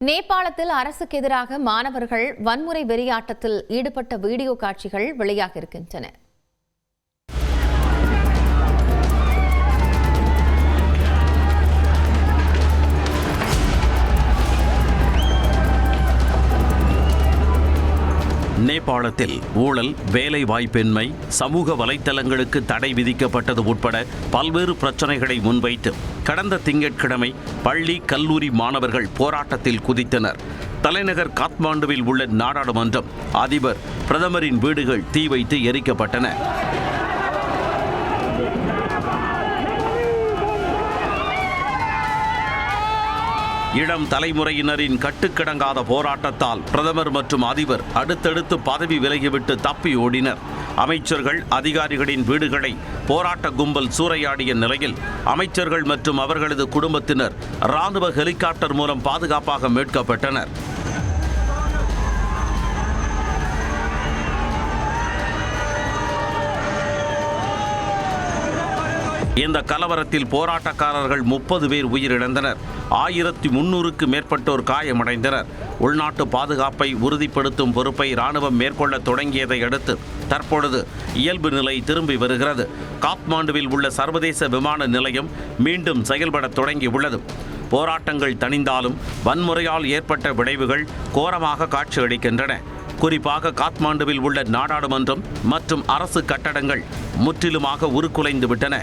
நேபாளத்தில் அரசுக்கு எதிராக மாணவர்கள் வன்முறை வெறியாட்டத்தில் ஈடுபட்ட வீடியோ காட்சிகள் வெளியாக இருக்கின்றன. நேபாளத்தில் ஊழல், வேலை வாய்ப்பின்மை, சமூக வலைத்தளங்களுக்கு தடை விதிக்கப்பட்டது உட்பட பல்வேறு பிரச்சனைகளை முன்வைத்து கடந்த திங்கட்கிழமை பள்ளி, கல்லூரி மாணவர்கள் போராட்டத்தில் குதித்தனர். தலைநகர் காத்மாண்டுவில் உள்ள நாடாளுமன்றம், அதிபர், பிரதமரின் வீடுகள் தீ வைத்து எரிக்கப்பட்டன. இளம் தலைமுறையினரின் கட்டுக்கடங்காத போராட்டத்தால் பிரதமர் மற்றும் அதிபர் அடுத்தடுத்து பதவி விலகிவிட்டு தப்பி ஓடினர். அமைச்சர்கள், அதிகாரிகளின் வீடுகளை போராட்ட கும்பல் சூறையாடிய நிலையில் அமைச்சர்கள் மற்றும் அவர்களது குடும்பத்தினர் ராணுவ ஹெலிகாப்டர் மூலம் பாதுகாப்பாக மீட்கப்பட்டனர். இந்த கலவரத்தில் போராட்டக்காரர்கள் 30 பேர் உயிரிழந்தனர். 1300க்கு மேற்பட்டோர் காயமடைந்தனர். உள்நாட்டு பாதுகாப்பை உறுதிப்படுத்தும் பொறுப்பை ராணுவம் மேற்கொள்ள தொடங்கியதை அடுத்து தற்பொழுது இயல்பு நிலை திரும்பி வருகிறது. காத்மாண்டுவில் உள்ள சர்வதேச விமான நிலையம் மீண்டும் செயல்பட தொடங்கியுள்ளது. போராட்டங்கள் தணிந்தாலும் வன்முறையால் ஏற்பட்ட விளைவுகள் கோரமாக காட்சியளிக்கின்றன. குறிப்பாக காத்மாண்டுவில் உள்ள நாடாளுமன்றம் மற்றும் அரசு கட்டடங்கள் முற்றிலுமாக உருக்குலைந்து விட்டன.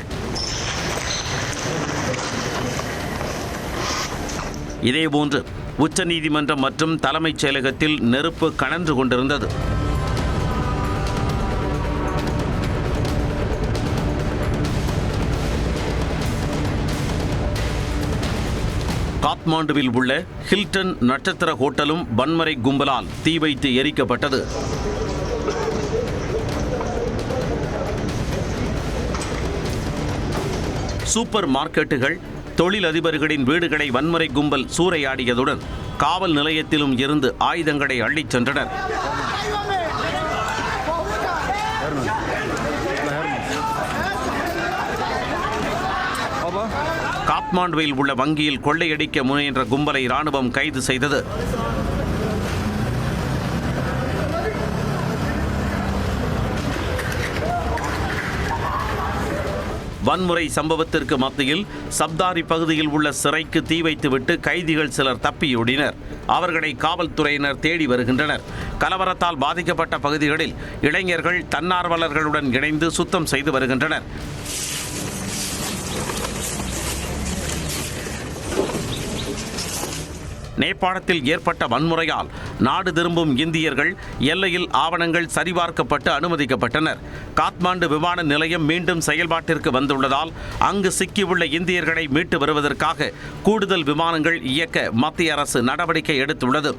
இதேபோன்று உச்சநீதிமன்றம் மற்றும் தலைமைச் செயலகத்தில் நெருப்பு கனன்று கொண்டிருந்தது. காத்மாண்டுவில் உள்ள ஹில்டன் நட்சத்திர ஹோட்டலும் வன்முறை கும்பலால் தீ வைத்து எரிக்கப்பட்டது. சூப்பர் மார்க்கெட்டுகள், தொழிலதிபர்களின் வீடுகளை வன்முறை கும்பல் சூறையாடியதுடன் காவல் நிலையத்திலும் இருந்து ஆயுதங்களை அள்ளிச் சென்றனர். காத்மாண்டுவில் உள்ள வங்கியில் கொள்ளையடிக்க முயன்ற கும்பலை ராணுவம் கைது செய்தது. வன்முறை சம்பவத்திற்கு மத்தியில் சப்தாரி பகுதியில் உள்ள சிறைக்கு தீ வைத்துவிட்டு கைதிகள் சிலர் தப்பியோடினர். அவர்களை காவல்துறையினர் தேடி வருகின்றனர். கலவரத்தால் பாதிக்கப்பட்ட பகுதிகளில் இளைஞர்கள் தன்னார்வலர்களுடன் இணைந்து சுத்தம் செய்து வருகின்றனர். நேபாளத்தில் ஏற்பட்ட வன்முறையால் நாடு திரும்பும் இந்தியர்கள் எல்லையில் ஆவணங்கள் சரிபார்க்கப்பட்டு அனுமதிக்கப்பட்டனர். காத்மாண்டு விமான நிலையம் மீண்டும் செயல்பாட்டிற்கு வந்துள்ளதால் அங்கு சிக்கியுள்ள இந்தியர்களை மீட்டு வருவதற்காக கூடுதல் விமானங்கள் இயக்க மத்திய அரசு நடவடிக்கை எடுத்துள்ளது.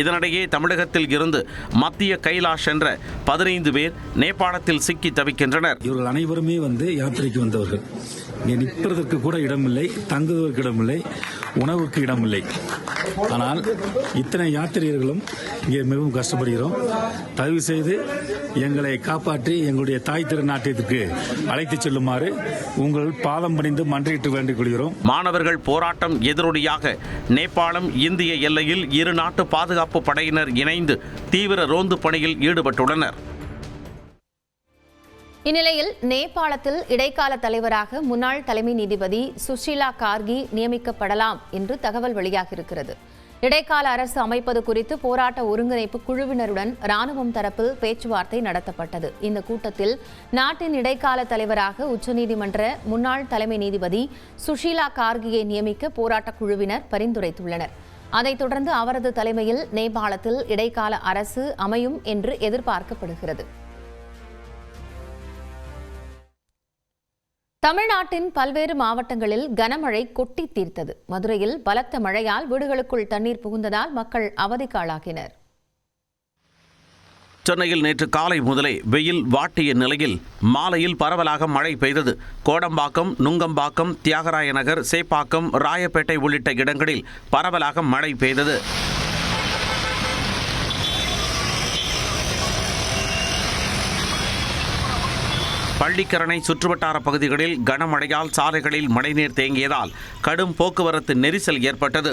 இதனிடையே தமிழகத்தில் இருந்து மத்திய கைலாஷ் என்ற 15 பேர் நேபாளத்தில் சிக்கி தவிக்கின்றனர். இவர்கள் அனைவருமே யாத்திரைக்கு வந்தவர்கள். இங்கே நிற்பதற்கு கூட இடமில்லை, தங்குவதற்கு இடமில்லை, உணவுக்கு இடமில்லை. ஆனால் இத்தனை யாத்திரிகர்களும் இங்கே மிகவும் கஷ்டப்படுகிறோம். தயவு செய்து எங்களை காப்பாற்றி எங்களுடைய தாய் திருநாட்டிற்கு அழைத்துச் செல்லுமாறு உங்கள் பாதம் பணிந்து மன்றிட்டு வேண்டிக் கொள்கிறோம். மாணவர்கள் போராட்டம் எதிரொலியாக நேபாளம் இந்திய எல்லையில் இரு நாட்டு பாதுகாப்பு படையினர் இணைந்து தீவிர ரோந்து பணியில் ஈடுபட்டுள்ளனர். இந்நிலையில் நேபாளத்தில் இடைக்கால தலைவராக முன்னாள் தலைமை நீதிபதி சுஷீலா கார்கி நியமிக்கப்படலாம் என்று தகவல் வெளியாகியிருக்கிறது. இடைக்கால அரசு அமைப்பது குறித்து போராட்ட ஒருங்கிணைப்பு குழுவினருடன் ராணுவம் தரப்பில் பேச்சுவார்த்தை நடத்தப்பட்டது. இந்த கூட்டத்தில் நாட்டின் இடைக்கால தலைவராக உச்சநீதிமன்ற முன்னாள் தலைமை நீதிபதி சுஷீலா கார்கியை நியமிக்க போராட்ட குழுவினர் பரிந்துரைத்துள்ளனர். அதைத் தொடர்ந்து அவரது தலைமையில் நேபாளத்தில் இடைக்கால அரசு அமையும் என்று எதிர்பார்க்கப்படுகிறது. தமிழ்நாட்டின் பல்வேறு மாவட்டங்களில் கனமழை கொட்டி தீர்த்தது. மதுரையில் பலத்த மழையால் வீடுகளுக்குள் தண்ணீர் புகுந்ததால் மக்கள் அவதிக்கு ஆளாகினர். சென்னையில் நேற்று காலை முதலே வெயில் வாட்டிய நிலையில் மாலையில் பரவலாக மழை பெய்தது. கோடம்பாக்கம், நுங்கம்பாக்கம், தியாகராய நகர், சேப்பாக்கம், ராயப்பேட்டை உள்ளிட்ட இடங்களில் பரவலாக மழை பெய்தது. பள்ளிக்கரணை சுற்றுவட்டார பகுதிகளில் கனமழையால் சாலைகளில் மழைநீர் தேங்கியதால் கடும் போக்குவரத்து நெரிசல் ஏற்பட்டது.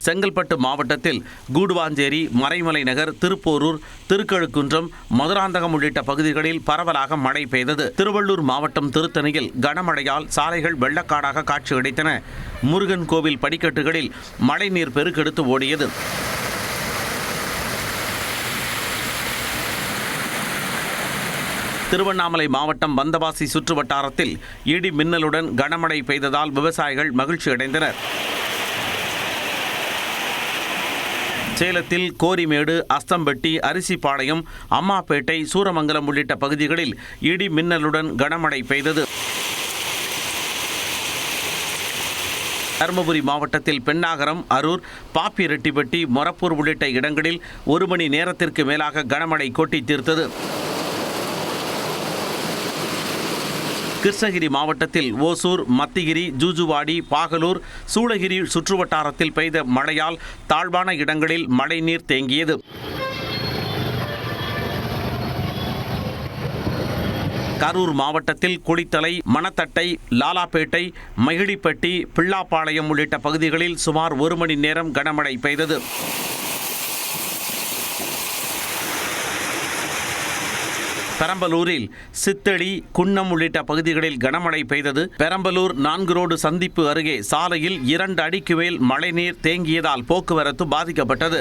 செங்கல்பட்டு மாவட்டத்தில் கூடுவாஞ்சேரி, மறைமலை நகர், திருப்போரூர், திருக்கழுக்குன்றம், மதுராந்தகம் உள்ளிட்ட பகுதிகளில் பரவலாக மழை பெய்தது. திருவள்ளூர் மாவட்டம் திருத்தணியில் கனமழையால் சாலைகள் வெள்ளக்காடாக காட்சியளித்தன. முருகன் கோவில் படிக்கட்டுகளில் மழைநீர் பெருக்கெடுத்து ஓடியது. திருவண்ணாமலை மாவட்டம் வந்தவாசி சுற்று வட்டாரத்தில் இடி மின்னலுடன் கனமழை பெய்ததால் விவசாயிகள் மகிழ்ச்சி அடைந்தனர். சேலத்தில் கோரிமேடு, அஸ்தம்பட்டி, அரிசிபாளையம், அம்மாப்பேட்டை, சூரமங்கலம் உள்ளிட்ட பகுதிகளில் இடி மின்னலுடன் கனமழை பெய்தது. தருமபுரி மாவட்டத்தில் பெண்ணாகரம், அரூர், பாப்பிரெட்டிப்பட்டி, மொரப்பூர் உள்ளிட்ட இடங்களில் 1 மணி நேரத்திற்கு மேலாக கனமழை கொட்டி தீர்த்தது. கிருஷ்ணகிரி மாவட்டத்தில் ஓசூர், மத்திகிரி, ஜூஜுவாடி, பாகலூர், சூளகிரி சுற்றுவட்டாரத்தில் பெய்த மழையால் தாழ்வான இடங்களில் மழைநீர் தேங்கியது. கரூர் மாவட்டத்தில் குளித்தலை, மணத்தட்டை, லாலாப்பேட்டை, மகிழிப்பட்டி, பிள்ளாப்பாளையம் உள்ளிட்ட பகுதிகளில் சுமார் 1 மணி நேரம் கனமழை பெய்தது. பெரம்பலூரில் சித்தடி, குன்னம் உள்ளிட்ட பகுதிகளில் கனமழை பெய்தது. பெரம்பலூர் 4 ரோடு சந்திப்பு அருகே சாலையில் 2 அடிக்கு மேல் மழைநீர் தேங்கியதால் போக்குவரத்து பாதிக்கப்பட்டது.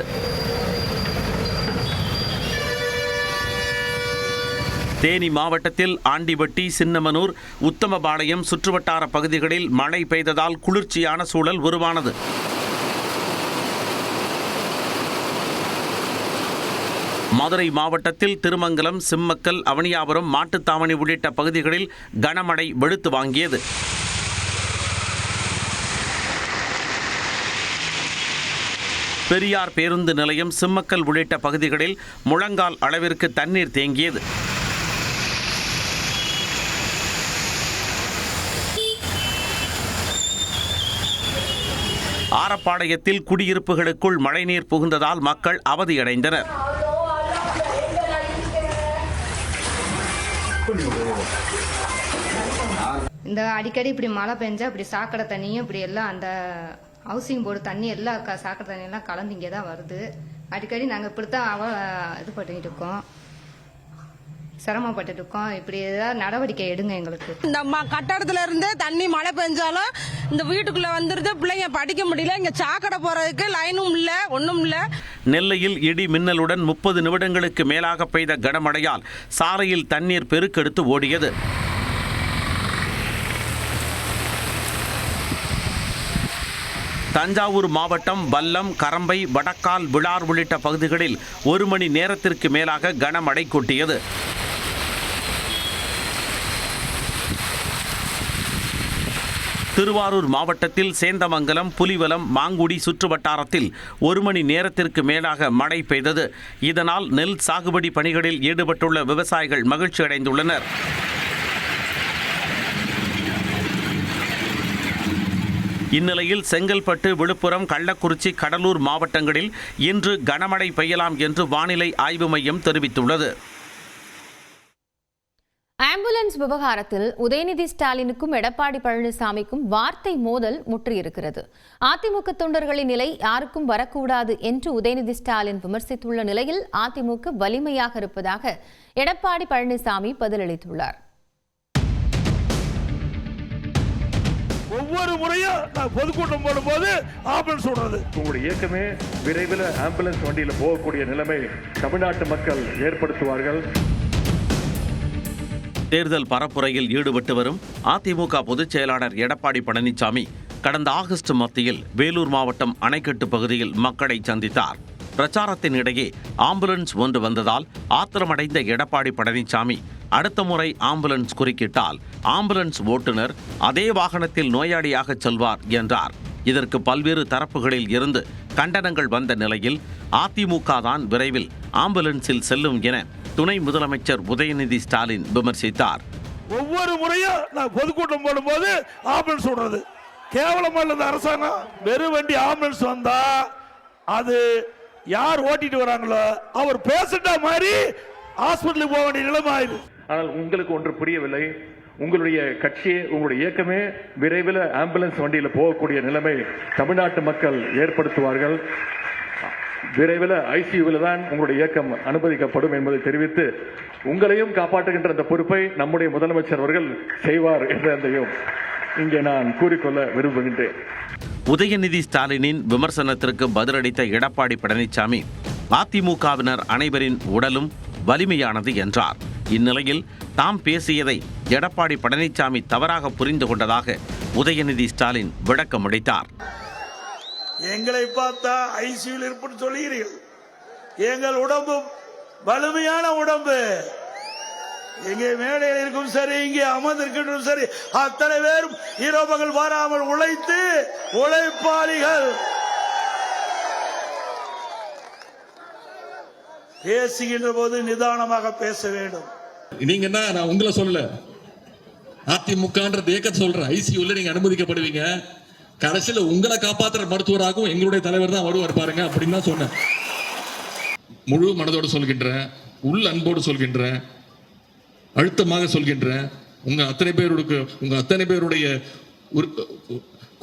தேனி மாவட்டத்தில் ஆண்டிபட்டி, சின்னமனூர், உத்தமபாளையம் சுற்றுவட்டார பகுதிகளில் மழை பெய்ததால் குளிர்ச்சியான சூழல் உருவானது. மதுரை மாவட்டத்தில் திருமங்கலம், சிம்மக்கல், அவனியாபுரம், மாட்டுத்தாவணி உள்ளிட்ட பகுதிகளில் கனமழை வெளுத்து வாங்கியது. பெரியார் பேருந்து நிலையம், சிம்மக்கல் உள்ளிட்ட பகுதிகளில் முழங்கால் அளவிற்கு தண்ணீர் தேங்கியது. ஆரப்பாளையத்தில் குடியிருப்புகளுக்குள் மழைநீர் புகுந்ததால் மக்கள் அவதியடைந்தனர். இந்த அடிக்கடி இப்படி மழை பெஞ்சா இப்படி சாக்கடை தண்ணியும் இப்படி எல்லாம் அந்த ஹவுசிங் போர்டு தண்ணி எல்லாம் சாக்கடை தண்ணி எல்லாம் கலந்து இங்கே தான் வருது. அடிக்கடி நாங்கள் இப்படித்தான் இது பண்ணிட்டு இருக்கோம், சிரமப்பட்டு இருக்கோம். இப்படி ஏதாவது நடவடிக்கை எடுங்க எங்களுக்கு. இந்த கட்டடத்துல இருந்து தண்ணி மழை பெஞ்சாலும் இந்த வீட்டுக்குள்ள வந்துருது, பிள்ளைங்க படிக்க முடியல. இங்க சாக்கடை போறதுக்கு லைனும் இல்ல, ஒண்ணும் இல்ல. நெல்லையில் இடி மின்னலுடன் 30 நிமிடங்களுக்கு மேலாக பெய்த கனமழையால் சாலையில் தண்ணீர் பெருக்கெடுத்து ஓடியது. தஞ்சாவூர் மாவட்டம் வல்லம், கரம்பை, வடக்கால், விளார் உள்ளிட்ட பகுதிகளில் 1 மணி நேரத்திற்கு மேலாக கனமழை கொட்டியது. திருவாரூர் மாவட்டத்தில் சேந்தமங்கலம், புலிவலம், மாங்குடி சுற்றுவட்டாரத்தில் 1 மணி நேரத்திற்கு மேலாக மழை பெய்தது. இதனால் நெல் சாகுபடி பணிகளில் ஈடுபட்டுள்ள விவசாயிகள் மகிழ்ச்சி அடைந்துள்ளனர். இந்நிலையில் செங்கல்பட்டு, விழுப்புரம், கள்ளக்குறிச்சி, கடலூர் மாவட்டங்களில் இன்று கனமழை பெய்யலாம் என்று வானிலை ஆய்வு மையம் தெரிவித்துள்ளது. ஆம்புலன்ஸ் விவகாரத்தில் உதயநிதி ஸ்டாலினுக்கும் எடப்பாடி பழனிசாமிக்கும் வார்த்தை மோதல் முற்றியிருக்கிறது. அதிமுக தொண்டர்களின் நிலை யாருக்கும் வரக்கூடாது என்று உதயநிதி ஸ்டாலின் விமர்சித்துள்ள நிலையில் அதிமுக வலிமையாக இருப்பதாக எடப்பாடி பழனிசாமி பதிலளித்துள்ளார். ஒவ்வொரு முறையும் நான் பொதுக்கூட்டம் போடும்போது ஆம்புலன்ஸ் விடுறது உங்களுடைய இயக்கமே விரைவில் ஆம்புலன்ஸ் வண்டியில் போகக்கூடிய நிலைமை தமிழ்நாட்டு மக்கள் ஏற்படுத்துவார்கள். தேர்தல் பரப்புரையில் ஈடுபட்டு வரும் அதிமுக பொதுச் செயலாளர் எடப்பாடி பழனிசாமி கடந்த ஆகஸ்ட் மத்தியில் வேலூர் மாவட்டம் அணைக்கட்டு பகுதியில் மக்களை சந்தித்தார். பிரச்சாரத்தின் இடையே ஆம்புலன்ஸ் ஒன்று வந்ததால் ஆத்திரமடைந்த எடப்பாடி பழனிசாமி அடுத்த முறை ஆம்புலன்ஸ் குறுக்கிட்டால் ஆம்புலன்ஸ் ஓட்டுநர் அதே வாகனத்தில் நோயாளியாக செல்வார் என்றார். இதற்கு பல்வேறு தரப்புகளில் இருந்து கண்டனங்கள் வந்த நிலையில் அதிமுக தான் விரைவில் ஆம்புலன்ஸில் செல்லும் என துணை முதலமைச்சர் உதயநிதி ஸ்டாலின் விமர்சித்தார். ஒவ்வொரு முறையும் நான் பொதுக்கூட்டம் போடும்போது ஆம்புலன்ஸ் விடுறது கேவலமா இல்ல. அரசாங்கம் வெறும் வண்டி ஆம்புலன்ஸ் வந்தா அது யார் ஓட்டிட்டு வராங்களோ அவர் பேசிட்ட மாதிரி ஹாஸ்பிட்டலுக்கு போக வேண்டிய நிலைமை ஆயிடுது. ஆனால் உங்களுக்கு ஒன்று புரியவில்லை, உங்களுடைய கட்சியே, உங்களுடைய இயக்கமே விரைவில் ஆம்புலன்ஸ் வண்டியில் போகக்கூடிய நிலைமை தமிழ்நாட்டு மக்கள் ஏற்படுத்துவார்கள். விரைவில் ஐசியூவில் தான் உங்களுடைய இயக்கம் அனுமதிக்கப்படும் என்பதை தெரிவித்து, உங்களையும் காப்பாற்றுகின்ற அந்த பொறுப்பை நம்முடைய முதலமைச்சர் அவர்கள் செய்வார் என்றதையும் இங்கே நான் கூறிக்கொள்ள விரும்புகின்றேன். உதயநிதி ஸ்டாலினின் விமர்சனத்திற்கு பதிலளித்த எடப்பாடி பழனிசாமி, அதிமுகவினர் அனைவரின் உடலும் வலிமையானது என்றார். இந்நிலையில் தாம் பேசியதை எடப்பாடி பழனிசாமி தவறாக புரிந்து கொண்டதாக உதயநிதி ஸ்டாலின் விளக்கமளித்தார். எங்களை பார்த்தா ஐசியூவில் இருப்புன்னு சொல்லுகிறீர்கள். எங்கள் உடம்பு வலிமையான உடம்பு. இங்கே மேடையில் இருக்கும் சரி, இங்கே அமர்ந்திருக்கின்றும் சரி, அத்தனை பேரும் இரவுகள் வராமல் உழைத்து உழைப்பாளிகள். பேசுகின்ற போது நிதானமாக பேச வேண்டும். நீங்க என்ன, நான் உங்களை சொல்லல, அதிமுகன்ற இயக்கத்தை சொல்றேன். ஐசியூல நீங்க அனுமதிக்கப்படுவீங்க, கடைசியில உங்களை காப்பாற்றுற மருத்துவராகவும் எங்களுடைய தலைவர் தான் வருவார் பாருங்க அப்படின்னு தான் சொன்னேன். முழு மனதோடு சொல்கின்றேன், உள் அன்போடு சொல்கின்றேன், அழுத்தமாக சொல்கின்றேன். உங்க அத்தனை பேருடைய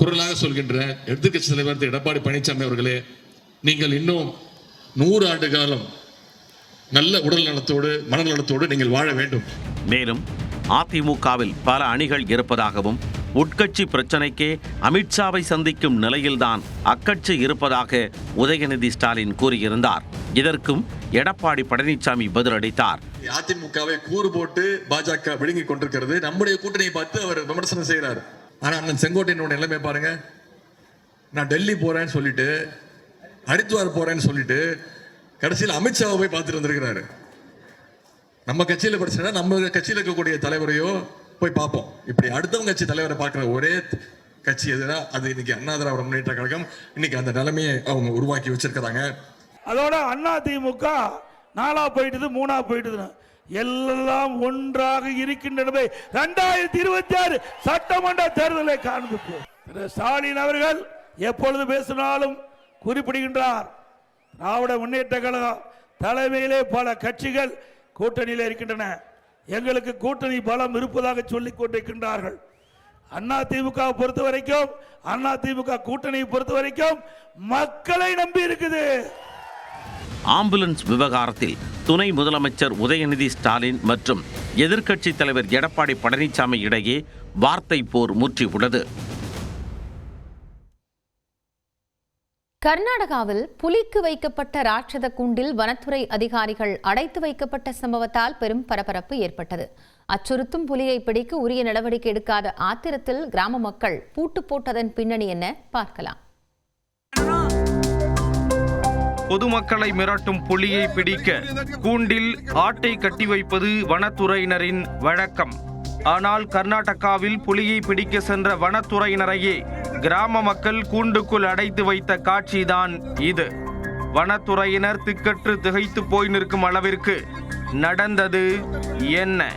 குரலாக சொல்கின்றேன். எதிர்க்கட்சி தலைவர் எடப்பாடி பழனிசாமி அவர்களே, நீங்கள் இன்னும் 100 ஆண்டு காலம் நல்ல உடல் நலத்தோடு மனநலத்தோடு நீங்கள் வாழ வேண்டும். மேலும் அதிமுகவில் பல அணிகள் இருப்பதாகவும் உட்கட்சி பிரச்சனைக்கே அமித்ஷாவை சந்திக்கும் நிலையில்தான் அக்கட்சி இருப்பதாக உதயநிதி ஸ்டாலின் கூறியிருந்தார். இதற்கும் எடப்பாடி பழனிசாமி பதிலளித்தார். அதிமுகவை கூறு போட்டு பாஜக விழுங்கி கொண்டிருக்கிறது. நம்முடைய கூட்டணியை பார்த்து அவர் விமர்சனம் செய்கிறார். ஆனா அண்ணன் செங்கோட்டையனோட நிலைமை பாருங்க. நான் டெல்லி போறேன்னு சொல்லிட்டு, ஹரித்வார் போறேன்னு சொல்லிட்டு, கடைசியில் அமித்ஷாவை போய் பார்த்துட்டு வந்திருக்கிறாரு. நம்ம கட்சியில பிரச்சனை, நம்ம கட்சியில் இருக்கக்கூடிய தலைவரையோ போய் பார்ப்போம். இப்படி அடுத்தவங்க கட்சி தலைவரை பார்க்கிற ஒரே கட்சி எதுனா அது இன்னைக்கு அண்ணா திராவிட முன்னேற்ற கழகம். இன்னைக்கு அந்த நிலைமையை அவங்க உருவாக்கி வச்சிருக்கிறாங்க. அதோட அதிமுக 4 போயிட்டது, 3 போயிட்டது. எல்லாம் ஒன்றாக இருக்கின்றன. 2026 சட்டமன்ற தேர்தலை காண்பிப்போம். ஸ்டாலின் அவர்கள் எப்பொழுது பேசினாலும் குறிப்பிடுகின்றார், திராவிட முன்னேற்ற கழகம் தலைமையிலே பல கட்சிகள் கூட்டணியில் இருக்கின்றன, எங்களுக்கு கூட்டணி பலம் இருப்பதாக சொல்லிக் கொண்டிருக்கின்றார்கள். அதிமுக பொறுத்த வரைக்கும், அதிமுக கூட்டணியை பொறுத்த வரைக்கும் மக்களை நம்பி இருக்குது. ஆம்புலன்ஸ் விவகாரத்தில் துணை முதலமைச்சர் உதயநிதி ஸ்டாலின் மற்றும் எதிர்க்கட்சி தலைவர் எடப்பாடி பழனிசாமி இடையே வார்த்தை போர் முற்றியுள்ளது. கர்நாடகாவில் புலிக்கு வைக்கப்பட்ட ராட்சத கூண்டில் வனத்துறை அதிகாரிகள் அடைத்து வைக்கப்பட்ட சம்பவத்தால் பெரும் பரபரப்பு ஏற்பட்டது. அச்சுறுத்தும் புலியை பிடிக்க உரிய நடவடிக்கை எடுக்காத ஆத்திரத்தில் கிராம மக்கள் பூட்டு போட்டதன் பின்னணி என்ன பார்க்கலாம். பொதுமக்களை மிரட்டும் புலியை பிடிக்க கூண்டில் ஆட்டை கட்டி வைப்பது வனத்துறையினரின் வழக்கம். ஆனால் கர்நாடகாவில் புலியை பிடிக்க சென்ற வனத்துறையினரையே கிராம மக்கள் கூண்டுக்குள் அடைத்து வைத்த காட்சிதான் இது. வனத்துறையினர் திக்கற்று திகைத்து போய் நிற்கும் அளவிற்கு நடந்தது என்ன?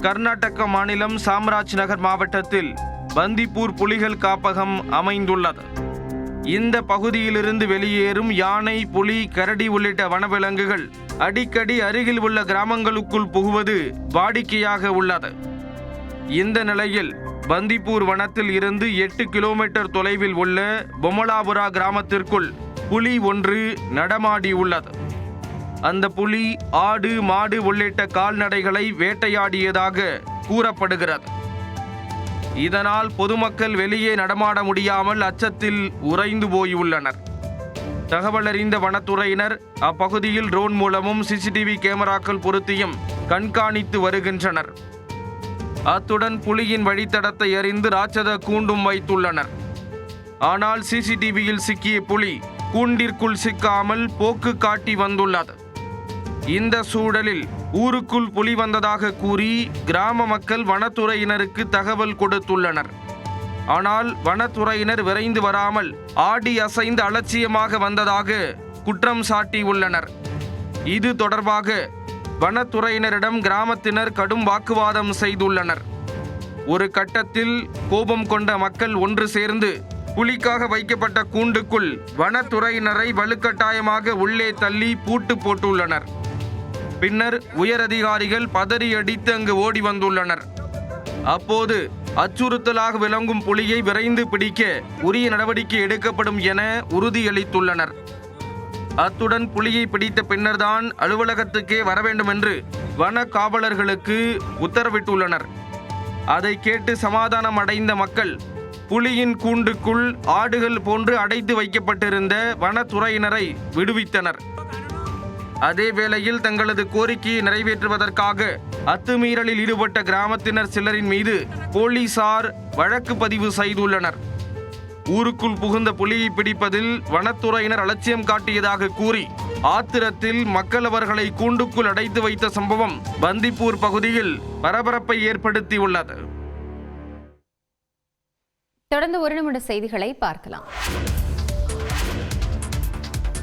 கர்நாடக மாநிலம் சாம்ராஜ் நகர் மாவட்டத்தில் பந்திப்பூர் புலிகள் காப்பகம் அமைந்துள்ளது. இந்த பகுதியிலிருந்து வெளியேறும் யானை, புலி, கரடி உள்ளிட்ட வனவிலங்குகள் அடிக்கடி அருகில் உள்ள கிராமங்களுக்குள் புகுவது வாடிக்கையாக உள்ளது. இந்த நிலையில் பந்திப்பூர் வனத்தில் இருந்து 8 கிலோமீட்டர் தொலைவில் உள்ள பொமலாபுரா கிராமத்திற்குள் புலி ஒன்று நடமாடியுள்ளது. அந்த புலி ஆடு, மாடு உள்ளிட்ட கால்நடைகளை வேட்டையாடியதாக கூறப்படுகிறது. இதனால் பொதுமக்கள் வெளியே நடமாட முடியாமல் அச்சத்தில் உறைந்து போயுள்ளனர். தகவல் அறிந்த வனத்துறையினர் அப்பகுதியில் ட்ரோன் மூலமும் சிசிடிவி கேமராக்கள் பொருத்தியும் கண்காணித்து வருகின்றனர். அத்துடன் புலியின் வழித்தடத்தை அறிந்து ராட்சத கூண்டும் வைத்துள்ளனர். ஆனால் சிசிடிவியில் சிக்கிய புலி கூண்டிற்குள் சிக்காமல் போக்கு காட்டி வந்துள்ளது. இந்த சூழலில் ஊருக்குள் புலி வந்ததாக கூறி கிராம மக்கள் வனத்துறையினருக்கு தகவல் கொடுத்துள்ளனர். ஆனால் வனத்துறையினர் விரைந்து வராமல் ஆடி அசைந்து அலட்சியமாக வந்ததாக குற்றம் சாட்டியுள்ளனர். இது தொடர்பாக வனத்துறையினரிடம் கிராமத்தினர் கடும் வாக்குவாதம் செய்துள்ளனர். ஒரு கட்டத்தில் கோபம் கொண்ட மக்கள் ஒன்று சேர்ந்து புலிக்காக வைக்கப்பட்ட கூண்டுக்குள் வனத்துறையினரை வலுக்கட்டாயமாக உள்ளே தள்ளி பூட்டு போட்டுள்ளனர். பின்னர் உயரதிகாரிகள் பதறியடித்து அங்கு ஓடி வந்துள்ளனர். அப்போது அச்சுறுத்தலாக விளங்கும் புலியை விரைந்து பிடிக்க உரிய நடவடிக்கை எடுக்கப்படும் என உறுதியளித்துள்ளனர். அத்துடன் புலியை பிடித்த பின்னர்தான் அலுவலகத்துக்கே வர வேண்டும் என்று வன காவலர்களுக்கு உத்தரவிட்டுள்ளனர். அதை கேட்டு சமாதானம் அடைந்த மக்கள் புலியின் கூண்டுக்குள் ஆடுகள் போன்று அடைத்து வைக்கப்பட்டிருந்த வனத்துறையினரை விடுவித்தனர். அதே வேளையில் தங்களது கோரிக்கையை நிறைவேற்றுவதற்காக அத்துமீறலில் ஈடுபட்ட கிராமத்தினர் சிலரின் மீது போலீசார் வழக்கு பதிவு செய்துள்ளனர். ஊருக்குள் புகுந்த புலியை பிடிப்பதில் வனத்துறையினர் அலட்சியம் காட்டியதாக கூறி ஆத்திரத்தில் மக்கள் அவர்களை கூண்டுக்குள் அடைத்து வைத்த சம்பவம் பந்திப்பூர் பகுதியில் பரபரப்பை ஏற்படுத்தியுள்ளது. தொடர்ந்து ஒரு நிமிட செய்திகளை பார்க்கலாம்.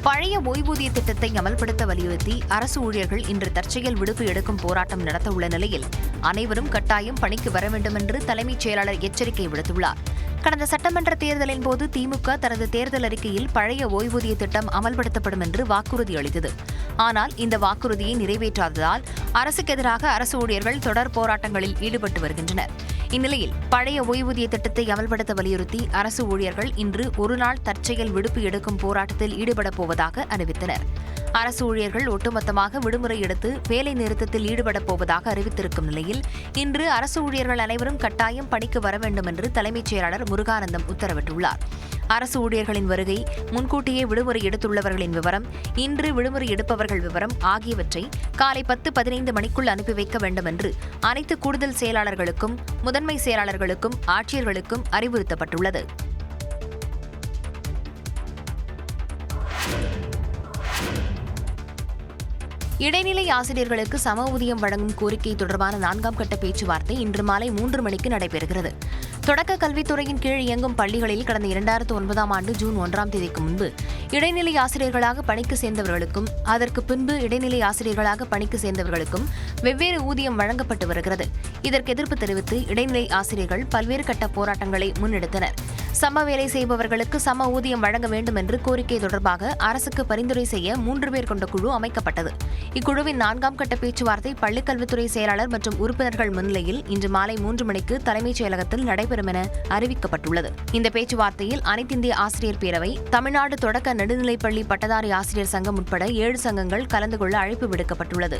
பழைய ஓய்வூதிய திட்டத்தை அமல்படுத்த வலியுறுத்தி அரசு ஊழியர்கள் இன்று தற்செயல் விடுப்பு எடுக்கும் போராட்டம் நடத்த உள்ள நிலையில் அனைவரும் கட்டாயம் பணிக்கு வர வேண்டும் என்று தலைமைச் செயலாளர் எச்சரிக்கை விடுத்துள்ளார். கடந்த சட்டமன்ற தேர்தலின் போது திமுக தனது தேர்தல் அறிக்கையில் பழைய ஓய்வூதிய திட்டம் அமல்படுத்தப்படும் என்று வாக்குறுதி அளித்தது. ஆனால் இந்த வாக்குறுதியை நிறைவேற்றாததால் அரசுக்கு எதிராக அரசு ஊழியர்கள் தொடர் போராட்டங்களில் ஈடுபட்டு வருகின்றனர். இந்நிலையில் பழைய ஓய்வூதிய திட்டத்தை அமல்படுத்த வலியுறுத்தி அரசு ஊழியர்கள் இன்று ஒருநாள் தற்செயல் விடுப்பு எடுக்கும் போராட்டத்தில் ஈடுபடப் போவதாக அறிவித்தனர். அரசு ஊழியர்கள் ஒட்டுமொத்தமாக விடுமுறை எடுத்து வேலை நிறுத்தத்தில் ஈடுபடப் போவதாக அறிவித்திருக்கும் நிலையில் இன்று அரசு ஊழியர்கள் அனைவரும் கட்டாயம் பணிக்கு வர வேண்டும் என்று தலைமைச் செயலாளர் முருகானந்தம் உத்தரவிட்டுள்ளார். அரசு ஊழியர்களின் வருகை, முன்கூட்டியே விடுமுறை எடுத்துள்ளவர்களின் விவரம், இன்று விடுமுறை எடுப்பவர்கள் விவரம் ஆகியவற்றை காலை 10-15 மணிக்குள் அனுப்பி வைக்க வேண்டும் என்று அனைத்து கூடுதல் செயலாளர்களுக்கும் முதன்மை செயலாளர்களுக்கும் ஆட்சியர்களுக்கும் அறிவுறுத்தப்பட்டுள்ளது. இடைநிலை ஆசிரியர்களுக்கு சம ஊதியம் வழங்கும் கோரிக்கை தொடர்பான 4ஆம் கட்ட பேச்சுவார்த்தை இன்று மாலை 3 மணிக்கு நடைபெறுகிறது. தொடக்க கல்வித்துறையின் கீழ் இயங்கும் பள்ளிகளில் கடந்த 2009ஆம் ஆண்டு ஜூன் 1ஆம் தேதிக்கு முன்பு இடைநிலை ஆசிரியர்களாக பணிக்கு சேர்ந்தவர்களுக்கும் அதற்கு பின்பு இடைநிலை ஆசிரியர்களாக பணிக்கு சேர்ந்தவர்களுக்கும் வெவ்வேறு ஊதியம் வழங்கப்பட்டு வருகிறது. இதற்கு எதிர்ப்பு தெரிவித்து இடைநிலை ஆசிரியர்கள் பல்வேறு கட்ட போராட்டங்களை முன்னெடுத்தனர். சம வேலை செய்பவர்களுக்கு சம ஊதியம் வழங்க வேண்டும் என்று கோரிக்கை தொடர்பாக அரசுக்கு பரிந்துரை செய்ய 3 பேர் கொண்ட குழு அமைக்கப்பட்டது. இக்குழுவின் 4ஆம் கட்ட பேச்சுவார்த்தை பள்ளிக்கல்வித்துறை செயலாளர் மற்றும் உறுப்பினர்கள் முன்னிலையில் இன்று மாலை 3 மணிக்கு தலைமைச் செயலகத்தில் நடைபெறும் என அறிவிக்கப்பட்டுள்ளது. இந்த பேச்சுவார்த்தையில் அனைத்திந்திய ஆசிரியர் பேரவை, தமிழ்நாடு தொடக்க நடுநிலைப்பள்ளி பட்டதாரி ஆசிரியர் சங்கம் உட்பட 7 சங்கங்கள் கலந்து கொள்ள அழைப்பு விடுக்கப்பட்டுள்ளது.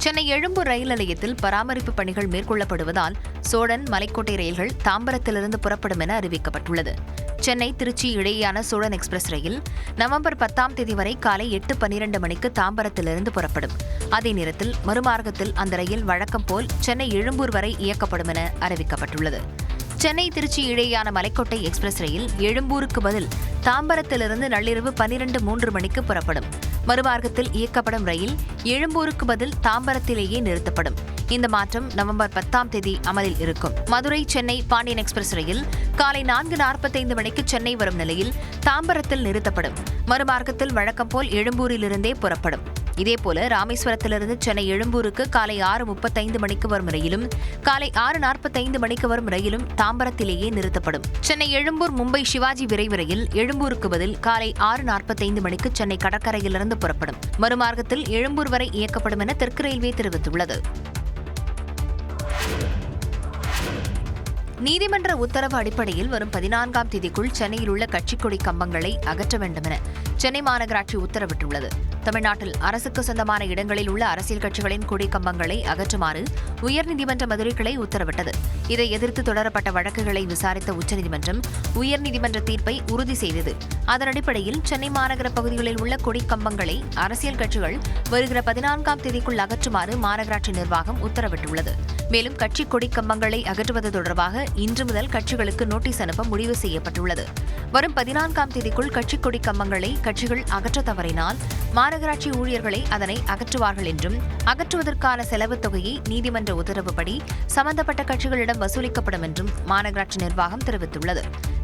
சென்னை எழும்பூர் ரயில் நிலையத்தில் பராமரிப்பு பணிகள் மேற்கொள்ளப்படுவதால் சோழன் மலைக்கோட்டை ரயில்கள் தாம்பரத்திலிருந்து புறப்படும் என அறிவிக்கப்பட்டுள்ளது. சென்னை திருச்சி இடையேயான சோழன் எக்ஸ்பிரஸ் ரயில் நவம்பர் 10ஆம் தேதி வரை காலை 8:12 மணிக்கு தாம்பரத்திலிருந்து புறப்படும். அதே நேரத்தில் மறுமார்க்கத்தில் அந்த ரயில் வழக்கம் போல் சென்னை எழும்பூர் வரை இயக்கப்படும் என அறிவிக்கப்பட்டுள்ளது. சென்னை திருச்சி இடையேயான மலைக்கோட்டை எக்ஸ்பிரஸ் ரயில் எழும்பூருக்கு பதில் தாம்பரத்திலிருந்து நள்ளிரவு 12:03 மணிக்கு புறப்படும். மறுமார்க்கத்தில் இயக்கப்படும் ரயில் எழும்பூருக்கு பதில் தாம்பரத்திலேயே நிறுத்தப்படும். இந்த மாற்றம் நவம்பர் 10ஆம் தேதி அமலில் இருக்கும். மதுரை சென்னை பாண்டியன் எக்ஸ்பிரஸ் ரயில் காலை 4:45 மணிக்கு சென்னை வரும் நிலையில் தாம்பரத்தில் நிறுத்தப்படும். மறுமார்க்கத்தில் வழக்கம் போல் எழும்பூரிலிருந்தே புறப்படும். இதேபோல ராமேஸ்வரத்திலிருந்து சென்னை எழும்பூருக்கு காலை 6:35 மணிக்கு வரும் ரயிலும் காலை 6:45 மணிக்கு வரும் ரயிலும் தாம்பரத்திலேயே நிறுத்தப்படும். சென்னை எழும்பூர் மும்பை சிவாஜி விரைவு ரயில் எழும்பூருக்கு பதில் காலை 6:45 மணிக்கு சென்னை கடற்கரையிலிருந்து புறப்படும். மறுமார்க்கத்தில் எழும்பூர் வரை இயக்கப்படும் என தெற்கு ரயில்வே தெரிவித்துள்ளது. நீதிமன்ற உத்தரவு அடிப்படையில் வரும் 14ஆம் தேதிக்குள் சென்னையில் உள்ள கட்சிக் கொடி கம்பங்களை அகற்ற வேண்டும் என சென்னை மாநகராட்சி உத்தரவிட்டுள்ளது. தமிழ்நாட்டில் அரசுக்கு சொந்தமான இடங்களில் உள்ள அரசியல் கட்சிகளின் கொடி கம்பங்களை அகற்றுமாறு உயர்நீதிமன்ற மதுரை கிளை உத்தரவிட்டது. இதை எதிர்த்து தொடரப்பட்ட வழக்குகளை விசாரித்த உச்சநீதிமன்றம் உயர்நீதிமன்ற தீர்ப்பை உறுதி செய்தது. அதன் அடிப்படையில் சென்னை மாநகர பகுதிகளில் உள்ள கொடி கம்பங்களை அரசியல் கட்சிகள் வருகிற 14ஆம் தேதிக்குள் அகற்றுமாறு மாநகராட்சி நிர்வாகம் உத்தரவிட்டுள்ளது. மேலும் கட்சி கொடி கம்பங்களை அகற்றுவது தொடர்பாக இன்று முதல் கட்சிகளுக்கு நோட்டீஸ் அனுப்ப முடிவு செய்யப்பட்டுள்ளது. வரும் 14ஆம் தேதிக்குள் கட்சி கொடி கம்பங்களை கட்சிகள் அகற்ற தவறினால் மாநகராட்சி ஊழியர்களை அதனை அகற்றுவார்கள் என்றும் அகற்றுவதற்கான செலவுத் தொகையை நீதிமன்ற உத்தரவுப்படி சம்பந்தப்பட்ட கட்சிகளிடம் வசூலிக்கப்படும் என்றும் மாநகராட்சி நிர்வாகம் தெரிவித்துள்ளது.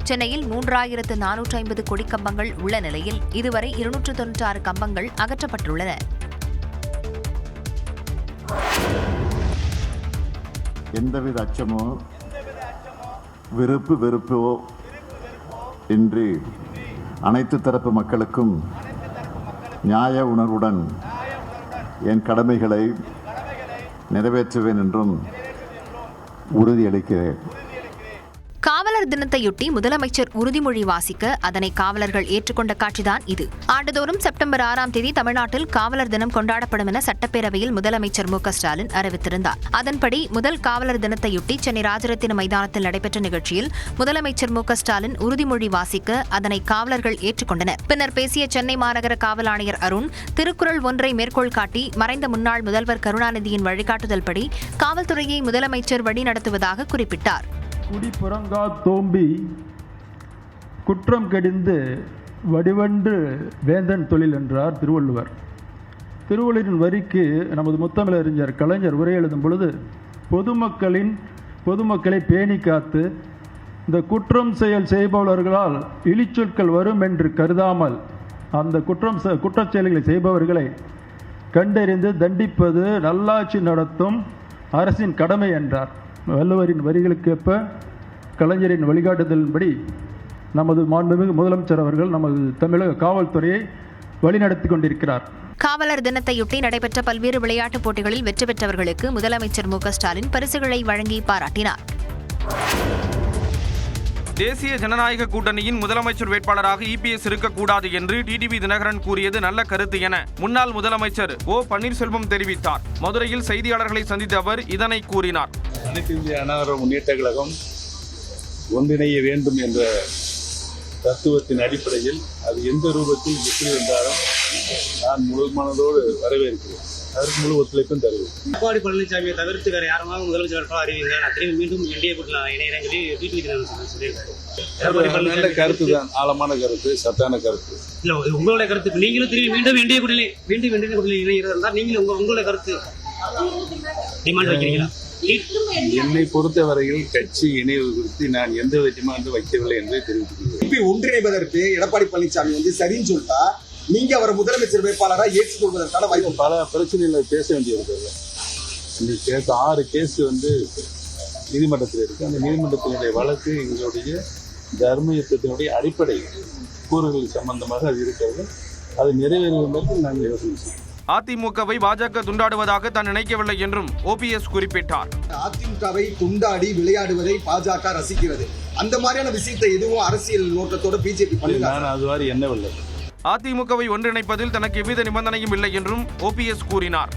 சென்னையில் 3450 கொடி கம்பங்கள் உள்ள நிலையில் இதுவரை 296 கம்பங்கள் அகற்றப்பட்டுள்ளன. எந்தவித அச்சமோ வெறுப்போ இன்றி அனைத்து தரப்பு மக்களுக்கும் நியாய உணர்வுடன் என் கடமைகளை நிறைவேற்றுவேன் என்றும் உறுதியளிக்கிறேன். காவலர் தினத்தையொட்டி முதலமைச்சர் உறுதிமொழி வாசிக்க அதனை காவலர்கள் ஏற்றுக்கொண்ட காட்சிதான் இது. ஆண்டுதோறும் செப்டம்பர் 6ஆம் தேதி தமிழ்நாட்டில் காவலர் தினம் கொண்டாடப்படும் என சட்டப்பேரவையில் முதலமைச்சர் மு.க.ஸ்டாலின் அறிவித்திருந்தார். அதன்படி முதல் காவலர் தினத்தையொட்டி சென்னை ராஜரத்தின மைதானத்தில் நடைபெற்ற நிகழ்ச்சியில் முதலமைச்சர் மு.க.ஸ்டாலின் உறுதிமொழி வாசிக்க அதனை காவலர்கள் ஏற்றுக்கொண்டனர். பின்னர் பேசிய சென்னை மாநகர காவல் ஆணையர் அருண் திருக்குறள் ஒன்றை மேற்கோள் காட்டி மறைந்த முன்னாள் முதல்வர் கருணாநிதியின் வழிகாட்டுதல்படி காவல்துறையை முதலமைச்சர் வழிநடத்துவதாக குறிப்பிட்டார். குடிப்புறங்கா தோம்பி குற்றம் கடிந்து வடிவன்று வேந்தன் தொழில் என்றார் திருவள்ளுவர். திருவள்ளுவரின் வரிக்கு நமது முத்தமிழறிஞர் கலைஞர் உரை எழுதும் பொழுது பொதுமக்களை பேணி காத்து இந்த குற்றம் செயல் செய்பவர்களால் இழிச்சொற்கள் வரும் என்று கருதாமல் அந்த குற்றச் செயல்களை செய்பவர்களை கண்டறிந்து தண்டிப்பது நல்லாட்சி நடத்தும் அரசின் கடமை என்றார். வள்ளுவரின் வரிகளுக்கேற்ப கலைஞரின் வழிகாட்டுதலின்படி நமது மாண்புமிகு முதலமைச்சர் அவர்கள் நமது தமிழக காவல்துறையை வழிநடத்தி கொண்டிருக்கிறார். காவலர் தினத்தையொட்டி நடைபெற்ற பல்வேறு விளையாட்டுப் போட்டிகளில் வெற்றி பெற்றவர்களுக்கு முதலமைச்சர் மு.க.ஸ்டாலின் பரிசுகளை வழங்கி பாராட்டினார். தேசிய ஜனநாயக கூட்டணியின் முதலமைச்சர் வேட்பாளராக இபிஎஸ் இருக்கக்கூடாது என்று டிடிவி தினகரன் கூறியது நல்ல கருத்து என முன்னாள் முதலமைச்சர் ஓ பன்னீர்செல்வம் தெரிவித்தார். மதுரையில் செய்தியாளர்களை சந்தித்த அவர் இதனை கூறினார். அனைத்து இந்திய அண்ணா திராவிட முன்னேற்றக் கழகம் ஒன்றிணைய வேண்டும் என்ற தத்துவத்தின் அடிப்படையில் அது எந்த ரூபத்தில் வெற்றி வந்தாலும் நான் முழு மனதோடு வரவேற்கிறேன். அதற்கு முழு ஒத்துழைப்பும் தருவேன். எடப்பாடி பழனிசாமியை தவிர்த்து வேற யாருமாக முதலமைச்சர் வேட்பாளர் அறிவிங்க, நான் திரும்பி மீண்டும் என்டிஏ கூட்டணியில் இணைகிறேன் சொல்லி டிடிவி தினகரன் சொல்லியிருக்காரு. நல்ல கருத்து தான், ஆழமான கருத்து, சத்தான கருத்து. இல்ல உங்களுடைய கருத்து, நீங்களும் திரும்பி மீண்டும் என்டிஏ கூட்டணியில் இணைகிறதா நீங்களும் உங்களுடைய கருத்து டிமாண்ட் வைக்கிறீங்களா? என்னை பொறுத்தவரையில் கட்சி இணைவு குறித்து நான் எந்த டிமாண்ட் வைக்கவில்லை என்று தெரிவித்துள்ளேன். ஒன்றிணைவதற்கு எடப்பாடி பழனிசாமி சரின்னு சொல்லிட்டா நீங்க அவர் முதலமைச்சர் வேட்பாளராக ஏற்றுக்கொள்வதற்கான வாய்ப்பு. பல பிரச்சனைகளை பேச வேண்டியிருக்கிறது. இந்த கேஸ் 6 கேஸ் நீதிமன்றத்தில் இருக்கு. அந்த நீதிமன்றத்தினுடைய வழக்கு எங்களுடைய தர்ம யுத்தத்தினுடைய அடிப்படை கூறுகள் சம்பந்தமாக அது இருக்கிறது. அது நிறைவேறுவதற்கு நாங்கள் யோசனை செய்வோம். அதிமுகவை பாஜக துண்டாடுவதாக தான் நினைக்கவில்லை என்றும் ஓபிஎஸ் குறிப்பிட்டார். அதிமுகவை துண்டாடி விளையாடுவதை பாஜக ரசிக்கிறது. அந்த மாதிரியான விஷயத்தை எதுவும் அரசியல் நோக்கத்தோட பிஜேபி பண்ணுங்க. நான் அதுவாறு எண்ணவில்லை. அதிமுகவை ஒன்றிணைப்பதில் தனக்கு எவ்வித நிபந்தனையும் இல்லை என்றும் ஓபிஎஸ் கூறினார்.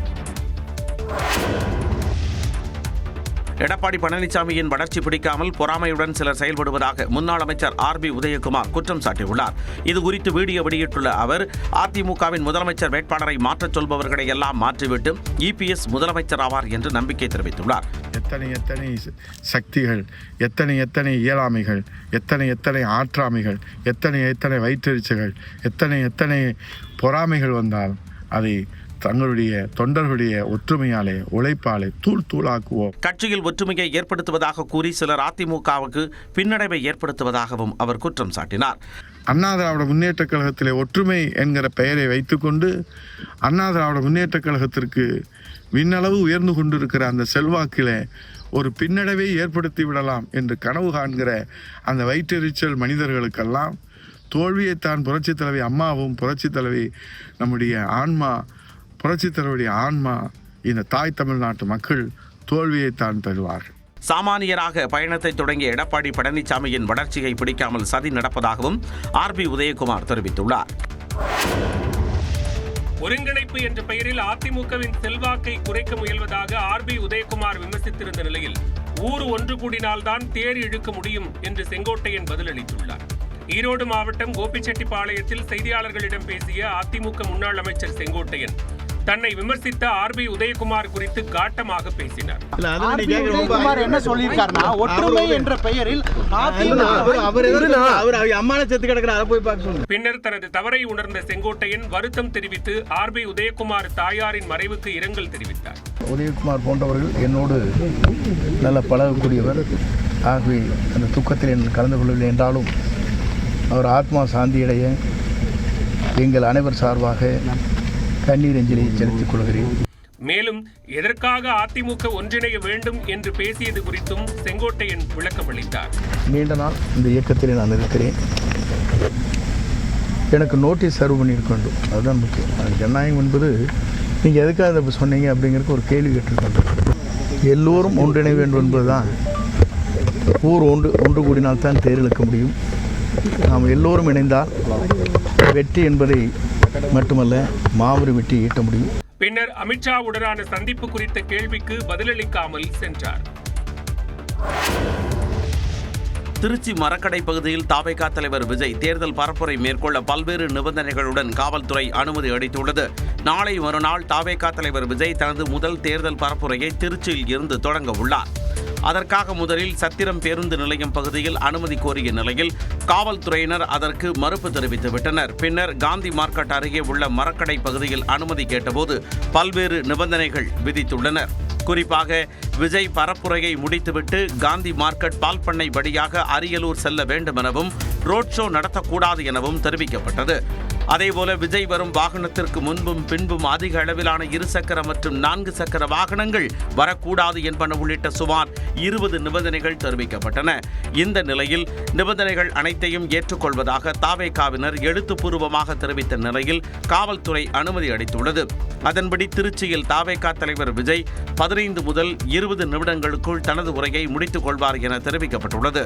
எடப்பாடி பழனிசாமியின் வளர்ச்சி பிடிக்காமல் பொறாமையுடன் சிலர் செயல்படுவதாக முன்னாள் அமைச்சர் ஆர்பி உதயகுமார் குற்றம் சாட்டியுள்ளார். இது குறித்து வீடியோ வெளியிட்டுள்ள அவர், அதிமுகவின் முதலமைச்சர் வேட்பாளரை மாற்றச் சொல்பவர்களை எல்லாம் மாற்றிவிட்டு இபிஎஸ் முதலமைச்சர் ஆவார் என்று நம்பிக்கை தெரிவித்துள்ளார். எத்தனை சக்திகள், எத்தனை இயலாமைகள், எத்தனை ஆற்றாமைகள், எத்தனை வயிற்றெரிச்சல்கள், எத்தனை பொறாமைகள் வந்தால் அதை தங்களுடைய தொண்டர்களுடைய ஒற்றுமையாலே உழைப்பாலே தூளாக்குவோம். கட்சியில் ஒற்றுமையை ஏற்படுத்துவதாக கூறி சிலர் அதிமுகவுக்கு பின்னடைவை ஏற்படுத்துவதாகவும் அவர் குற்றம் சாட்டினார். அண்ணா திராவிட முன்னேற்ற கழகத்திலே ஒற்றுமை என்கிற பெயரை வைத்துக்கொண்டு அண்ணா திராவிட முன்னேற்ற கழகத்திற்கு விண்ணளவு உயர்ந்து கொண்டிருக்கிற அந்த செல்வாக்கிலே ஒரு பின்னடைவை ஏற்படுத்தி விடலாம் என்று கனவு காண்கிற அந்த வயிற்றெரிச்சல் மனிதர்களுக்கெல்லாம் தோல்வியைத்தான் புரட்சித் தலைவி அம்மாவும் புரட்சித் தலைவி நம்முடைய ஆன்மா புரட்சித் தலைவருடைய ஆன்மா இந்த தாய் தமிழ்நாட்டு மக்கள் தோல்வியைத்தான் தருவார்கள். சாமானியராக பயணத்தை தொடங்கிய எடப்பாடி பழனிசாமியின் வளர்ச்சியை பிடிக்காமல் சதி நடப்பதாகவும் ஆர்பி உதயகுமார் தெரிவித்துள்ளார். ஒருங்கிணைப்பு என்ற பெயரில் அதிமுகவின் செல்வாக்கை குறைக்க முயல்வதாக ஆர்பி உதயகுமார் விமர்சித்திருந்த நிலையில் ஊர் ஒன்று கூடினால்தான் தேர் இழுக்க முடியும் என்று செங்கோட்டையன் பதிலளித்துள்ளார். ஈரோடு மாவட்டம் கோபிச்செட்டிப்பாளையத்தில் செய்தியாளர்களிடம் பேசிய அதிமுக முன்னாள் அமைச்சர் செங்கோட்டையன் தன்னை விமர்சித்த ஆர்பி உதயகுமார் குறித்து காட்டமாக பேசினார். என்ன சொல்லியிருக்காருன்னா, ஒற்றுமை என்ற பெயரில் பின்னர் தனது தவறை உணர்ந்த செங்கோட்டையன் வருத்தம் தெரிவித்து ஆர்பி உதயகுமார் தாயாரின் மறைவுக்கு இரங்கல் தெரிவித்தார். உதயகுமார் போன்றவர்கள் என்னோடு நல்ல பழகக்கூடியவர். ஆகவே அந்த துக்கத்தில் கலந்து கொள்ளவில்லை என்றாலும் அவர் ஆத்மா சாந்தியடைய எங்கள் அனைவர் சார்பாக கண்ணீர் அஞ்சலியை செலுத்திக் கொள்கிறேன். மேலும் எதற்காக அதிமுக ஒன்றிணைய வேண்டும் என்று பேசியது குறித்தும் செங்கோட்டையன் விளக்கம் அளித்தார். நீண்ட நாள் இந்த இயக்கத்தில் நான் இருக்கிறேன். எனக்கு நோட்டீஸ் சர்வ் பண்ணியிருக்க வேண்டும். அதுதான் முக்கியம். ஜனநாயகம் என்பது நீங்கள் எதுக்காக அதை சொன்னீங்க அப்படிங்கிறதுக்கு ஒரு கேள்வி கேட்டிருக்கின்றோம். எல்லோரும் ஒன்றிணை வேண்டும் என்பது தான். ஊர் ஒன்று கூடினால்தான் தேர் இழுக்க முடியும். நாம் எல்லோரும் இணைந்தால் வெற்றி என்பதை மட்டுமல்ல மாபெரும் வெற்றி ஈட்ட முடியும். பின்னர் அமித்ஷாவுடனான சந்திப்பு குறித்த கேள்விக்கு பதிலளிக்காமல் சென்றார். திருச்சி மரக்கடை பகுதியில் தாவேகா தலைவர் விஜய் தேர்தல் பரப்புரை மேற்கொள்ள பல்வேறு நிபந்தனைகளுடன் காவல்துறை அனுமதி அளித்துள்ளது. நாளை மறுநாள் தாவேகா தலைவர் விஜய் தனது முதல் தேர்தல் பரப்புரையை திருச்சியில் இருந்து தொடங்க உள்ளார். அதற்காக முதலில் சத்திரம் பேருந்து நிலையம் பகுதியில் அனுமதி கோரிய நிலையில் காவல்துறையினர் அதற்கு மறுப்பு தெரிவித்துவிட்டனர். பின்னர் காந்தி மார்க்கெட் அருகே உள்ள மரக்கடை பகுதியில் அனுமதி கேட்டபோது பல்வேறு நிபந்தனைகள் விதித்துள்ளனர். குறிப்பாக விஜய் பரப்புரையை முடித்துவிட்டு காந்தி மார்க்கெட் பால் பண்ணை வழியாக அரியலூர் செல்ல வேண்டும் எனவும் ரோட் ஷோ நடத்தக்கூடாது எனவும் தெரிவிக்கப்பட்டது. அதேபோல விஜய் வரும் வாகனத்திற்கு முன்பும் பின்பும் அதிக அளவிலான 2 சக்கர மற்றும் 4 சக்கர வாகனங்கள் வரக்கூடாது என்பன உள்ளிட்ட சுமார் 20 நிபந்தனைகள் தெரிவிக்கப்பட்டன. இந்த நிலையில் நிபந்தனைகள் அனைத்தையும் ஏற்றுக்கொள்வதாக தாவேகாவினர் எழுத்துப்பூர்வமாக தெரிவித்த நிலையில் காவல்துறை அனுமதி அளித்துள்ளது. அதன்படி திருச்சியில் தாவேகா தலைவர் விஜய் 15 முதல் 20 நிமிடங்களுக்குள் தனது உரையை முடித்துக் கொள்வார் என தெரிவிக்கப்பட்டுள்ளது.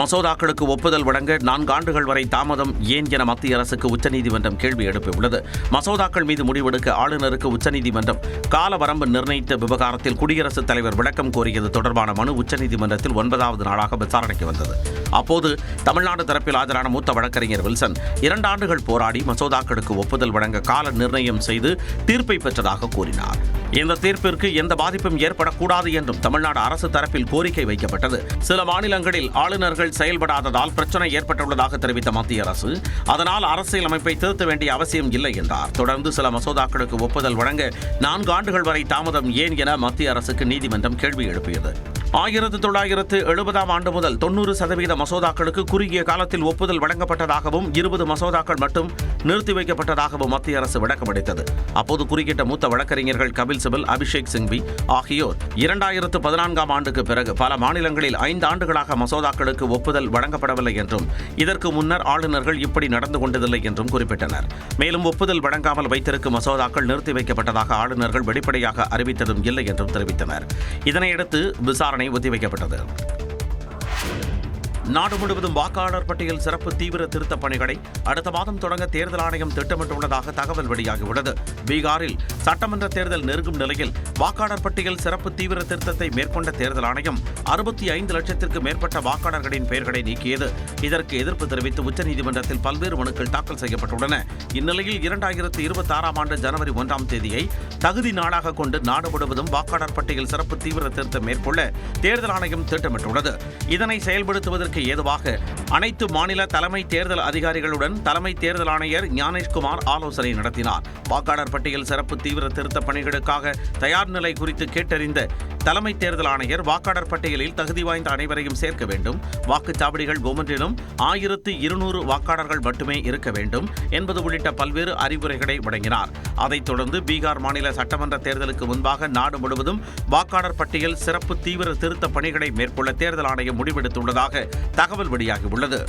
மசோதாக்களுக்கு ஒப்புதல் வழங்க 4 ஆண்டுகள் வரை தாமதம் ஏன் என மத்திய அரசுக்கு உச்சநீதிமன்றம் கேள்வி எழுப்பியுள்ளது. மசோதாக்கள் மீது முடிவெடுக்க ஆளுநருக்கு உச்சநீதிமன்றம் கால வரம்பு நிர்ணயித்த விவகாரத்தில் குடியரசுத் தலைவர் விளக்கம் கோரியது தொடர்பான மனு உச்சநீதிமன்றத்தில் 9வது நாளாக விசாரணைக்கு வந்தது. அப்போது தமிழ்நாடு தரப்பில் ஆஜரான மூத்த வழக்கறிஞர் வில்சன் 2 ஆண்டுகள் போராடி மசோதாக்களுக்கு ஒப்புதல் வழங்க கால நிர்ணயம் செய்து தீர்ப்பை பெற்றதாக கூறினார். இந்த தீர்ப்பிற்கு எந்த பாதிப்பும் ஏற்படக்கூடாது என்றும் தமிழ்நாடு அரசு தரப்பில் கோரிக்கை வைக்கப்பட்டது. சில மாநிலங்களில் ஆளுநர்கள் செயல்படாததால் பிரச்சனை ஏற்பட்டுள்ளதாக தெரிவித்த மத்திய அரசு அதனால் அரசியல் அமைப்பை திருத்த வேண்டிய அவசியம் இல்லை என்றார். தொடர்ந்து சில மசோதாக்களுக்கு ஒப்புதல் வழங்க 4 ஆண்டுகள் வரை தாமதம் ஏன் என மத்திய அரசுக்கு நீதிமன்றம் கேள்வி எழுப்பியது. 1970ஆம் ஆண்டு முதல் 90% மசோதாக்களுக்கு குறுகிய காலத்தில் ஒப்புதல் வழங்கப்பட்டதாகவும் 20 மசோதாக்கள் மட்டும் நிறுத்தி வைக்கப்பட்டதாகவும் மத்திய அரசு விளக்கமளித்தது. அப்போது குறுக்கிட்ட மூத்த வழக்கறிஞர்கள் கபில் சிபல், அபிஷேக் சிங்வி ஆகியோர் 2014ஆம் ஆண்டுக்கு பிறகு பல மாநிலங்களில் 5 ஆண்டுகளாக மசோதாக்களுக்கு ஒப்புதல் வழங்கப்படவில்லை என்றும் இதற்கு முன்னர் ஆளுநர்கள் இப்படி நடந்து கொண்டதில்லை என்றும் குறிப்பிட்டனர். மேலும் ஒப்புதல் வழங்காமல் வைத்திருக்கும் மசோதாக்கள் நிறுத்தி வைக்கப்பட்டதாக ஆளுநர்கள் வெளிப்படையாக அறிவித்ததும் இல்லை என்றும் தெரிவித்தனர். இதனையடுத்து விசாரணை ஒத்திவைக்கப்பட்டது. நாடு முழுவதும் வாக்காளர் பட்டியல் சிறப்பு தீவிர திருத்தப் பணிகளை அடுத்த மாதம் தொடங்க தேர்தல் ஆணையம் திட்டமிட்டுள்ளதாக தகவல் வெளியாகியுள்ளது. பீகாரில் சட்டமன்ற தேர்தல் நெருங்கும் நிலையில் வாக்காளர் பட்டியல் சிறப்பு தீவிர திருத்தத்தை மேற்கொண்ட தேர்தல் ஆணையம் 65 லட்சத்திற்கு மேற்பட்ட வாக்காளர்களின் பெயர்களை நீக்கியது. இதற்கு எதிர்ப்பு தெரிவித்து உச்சநீதிமன்றத்தில் பல்வேறு மனுக்கள் தாக்கல் செய்யப்பட்டுள்ளன. இந்நிலையில் 2026ஆம் ஆண்டு ஜனவரி 1ஆம் தேதியை தகுதி நாளாக கொண்டு நாடு முழுவதும் வாக்காளர் பட்டியல் சிறப்பு தீவிர திருத்தம் மேற்கொள்ள தேர்தல் ஆணையம் திட்டமிட்டுள்ளது. இதனை செயல்படுத்துவதற்கு ஏதுவாக அனைத்து மாநில தலைமை தேர்தல் அதிகாரிகளுடன் தலைமை தேர்தல் ஆணையர் ஞானேஷ்குமார் ஆலோசனை நடத்தினார். வாக்காளர் பட்டியல் சிறப்பு தீவிர திருத்த பணிகளுக்காக தயார் நிலை குறித்து கேட்டறிந்த தலைமை தேர்தல் ஆணையர் வாக்காளர் பட்டியலில் தகுதி வாய்ந்த அனைவரையும் சேர்க்க வேண்டும், வாக்குச்சாவடிகள் ஒவ்வொன்றிலும் 1200 வாக்காளர்கள் மட்டுமே இருக்க வேண்டும் என்பது உள்ளிட்ட பல்வேறு அறிவுரைகளை வழங்கினார். அதைத் தொடர்ந்து பீகார் மாநில சட்டமன்ற தேர்தலுக்கு முன்பாக நாடு முழுவதும் வாக்காளர் பட்டியல் சிறப்பு தீவிர திருத்த பணிகளை மேற்கொள்ள தேர்தல் ஆணையம் முடிவெடுத்துள்ளதாக தகவல் வெளியாகியுள்ளது.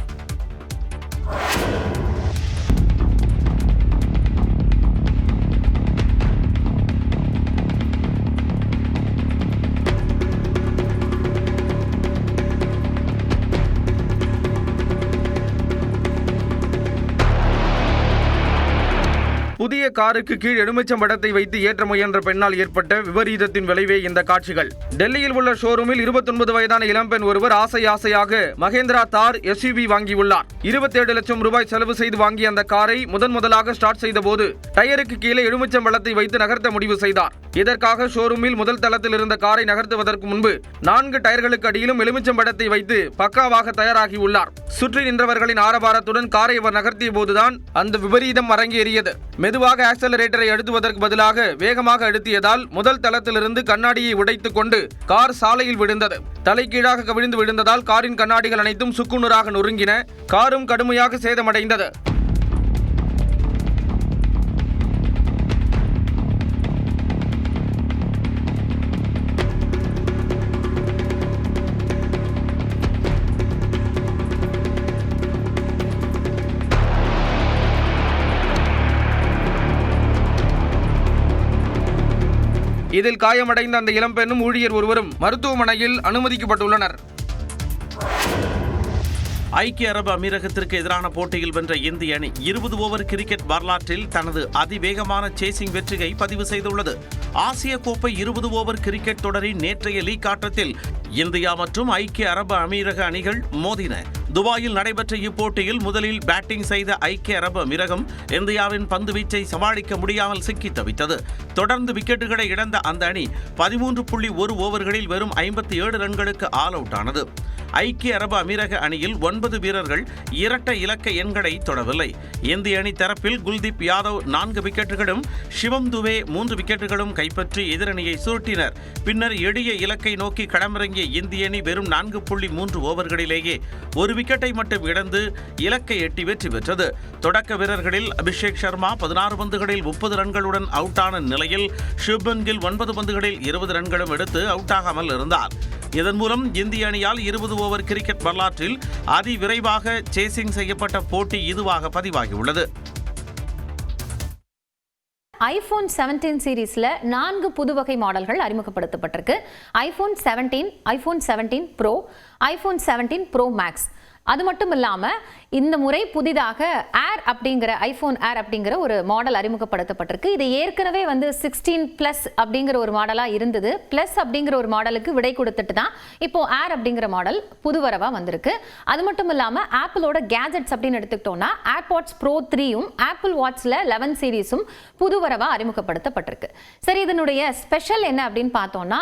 புதிய காருக்கு கீழ் எலுமிச்சம் பழத்தை வைத்து ஏற்ற முயன்ற பெண்ணால் ஏற்பட்ட விபரீதத்தின் விளைவே இந்த காட்சிகள். டெல்லியில் உள்ள ஷோரூமில் 29 வயதான இளம்பெண் ஒருவர் ஆசையாக மகேந்திரா தார் SUV வாங்கியுள்ளார். 27 லட்சம் ரூபாய் செலவு செய்து வாங்கிய அந்த காரை முதலாக ஸ்டார்ட் செய்த போது டயருக்கு கீழே எலுமிச்சம் பழத்தை வைத்து நகர்த்த முடிவு செய்தார். இதற்காக ஷோரூமில் முதல் தளத்தில் இருந்த காரை நகர்த்துவதற்கு முன்பு 4 டயர்களுக்கு அடியிலும் எலுமிச்சம் பழத்தை வைத்து பக்காவாக தயாராகியுள்ளார். சுற்றி நின்றவர்களின் ஆரவாரத்துடன் காரை அவர் நகர்த்திய போதுதான் அந்த விபரீதம் அரங்கேறியது. மெதுவாக ஆக்சலரேட்டரை அழுத்துவதற்கு பதிலாக வேகமாக அழுத்தியதால் முதல் தளத்திலிருந்து கண்ணாடியை உடைத்துக் கொண்டு கார் சாலையில் விழுந்தது. தலைகீழாக கவிழ்ந்து விழுந்ததால் காரின் கண்ணாடிகள் அனைத்தும் சுக்குநூறாக நொறுங்கின. காரும் கடுமையாக சேதமடைந்தது. இதில் காயமடைந்த அந்த இளம்பெண்ணும் ஊழியர் ஒருவரும் மருத்துவமனையில் அனுமதிக்கப்பட்டுள்ளனர். ஐக்கிய அரபு அமீரகத்திற்கு எதிரான போட்டியில் வென்ற இந்திய அணி 20 ஓவர் கிரிக்கெட் வரலாற்றில் தனது அதிவேகமான சேசிங் வெற்றியை பதிவு செய்துள்ளது. ஆசிய கோப்பை 20 ஓவர் கிரிக்கெட் தொடரின் நேற்றைய லீக் ஆட்டத்தில் இந்தியா மற்றும் ஐக்கிய அரபு அமீரக அணிகள் மோதின. துபாயில் நடைபெற்ற இப்போட்டியில் முதலில் பேட்டிங் செய்த ஐக்கிய அரபு அமீரகம் இந்தியாவின் பந்துவீச்சை சமாளிக்க முடியாமல் சிக்கி தவித்தது. தொடர்ந்து விக்கெட்டுகளை இழந்த அந்த அணி 13.1 ஓவர்களில் வெறும் 57 ரன்களுக்கு ஆல் அவுட் ஆனது. ஐக்கிய அரபு அமீரக அணியில் 9 வீரர்கள் இரட்டை இலக்க எண்களை தொடவில்லை. இந்திய அணி தரப்பில் குல்தீப் யாதவ் 4 விக்கெட்டுகளும் சிவம் துபே 3 விக்கெட்டுகளும் கைப்பற்றி எதிரணியை சுருட்டினர். பின்னர் எளிய இலக்கை நோக்கி களமிறங்கிய இந்திய அணி வெறும் 4.3 ஓவர்களிலேயே ஒரு விக்கெட்டை மட்டும் இழந்து இலக்கை எட்டி வெற்றி பெற்றது. தொடக்க வீரர்களில் அபிஷேக் சர்மா 16 பந்துகளில் 30 ரன்களுடன் அவுட் ஆன நிலையில் சுப்மன் கில் 9 பந்துகளில் 20 ரன்களும் எடுத்து அவுட் ஆகாமல் இருந்தார். இதன் மூலம் இந்திய அணியால் 20 ஓவர் கிரிக்கெட் வரலாற்றில் அதிவிரைவாக சேசிங் செய்யப்பட்ட போட்டி இதுவாக பதிவாகியுள்ளது. ஐபோன் 17 சீரீஸ்ல 4 புதுவகை மாடல்கள் அறிமுகப்படுத்தப்பட்டிருக்கு. IPhone 17, iPhone 17 pro, iPhone 17 pro max. அது மட்டும் இல்லாமல் இந்த முறை புதிதாக ஏர் அப்படிங்கிற ஐபோன் ஏர் அப்படிங்கிற ஒரு மாடல் அறிமுகப்படுத்தப்பட்டிருக்கு. இது ஏற்கனவே 16+ அப்படிங்கிற ஒரு மாடலாக இருந்தது. ப்ளஸ் அப்படிங்கிற ஒரு மாடலுக்கு விடை கொடுத்துட்டு தான் இப்போ ஏர் அப்படிங்கிற மாடல் புதுவரவாக வந்திருக்கு. அது மட்டும் இல்லாமல் ஆப்பிளோட கேஜெட்ஸ் அப்படின்னு எடுத்துக்கிட்டோம்னா ஏர்பாட்ஸ் ப்ரோ 3யும் ஆப்பிள் வாட்ச்ல 11 சீரீஸும் புதுவரவாக அறிமுகப்படுத்தப்பட்டிருக்கு. சரி, இதனுடைய ஸ்பெஷல் என்ன அப்படின்னு பார்த்தோம்னா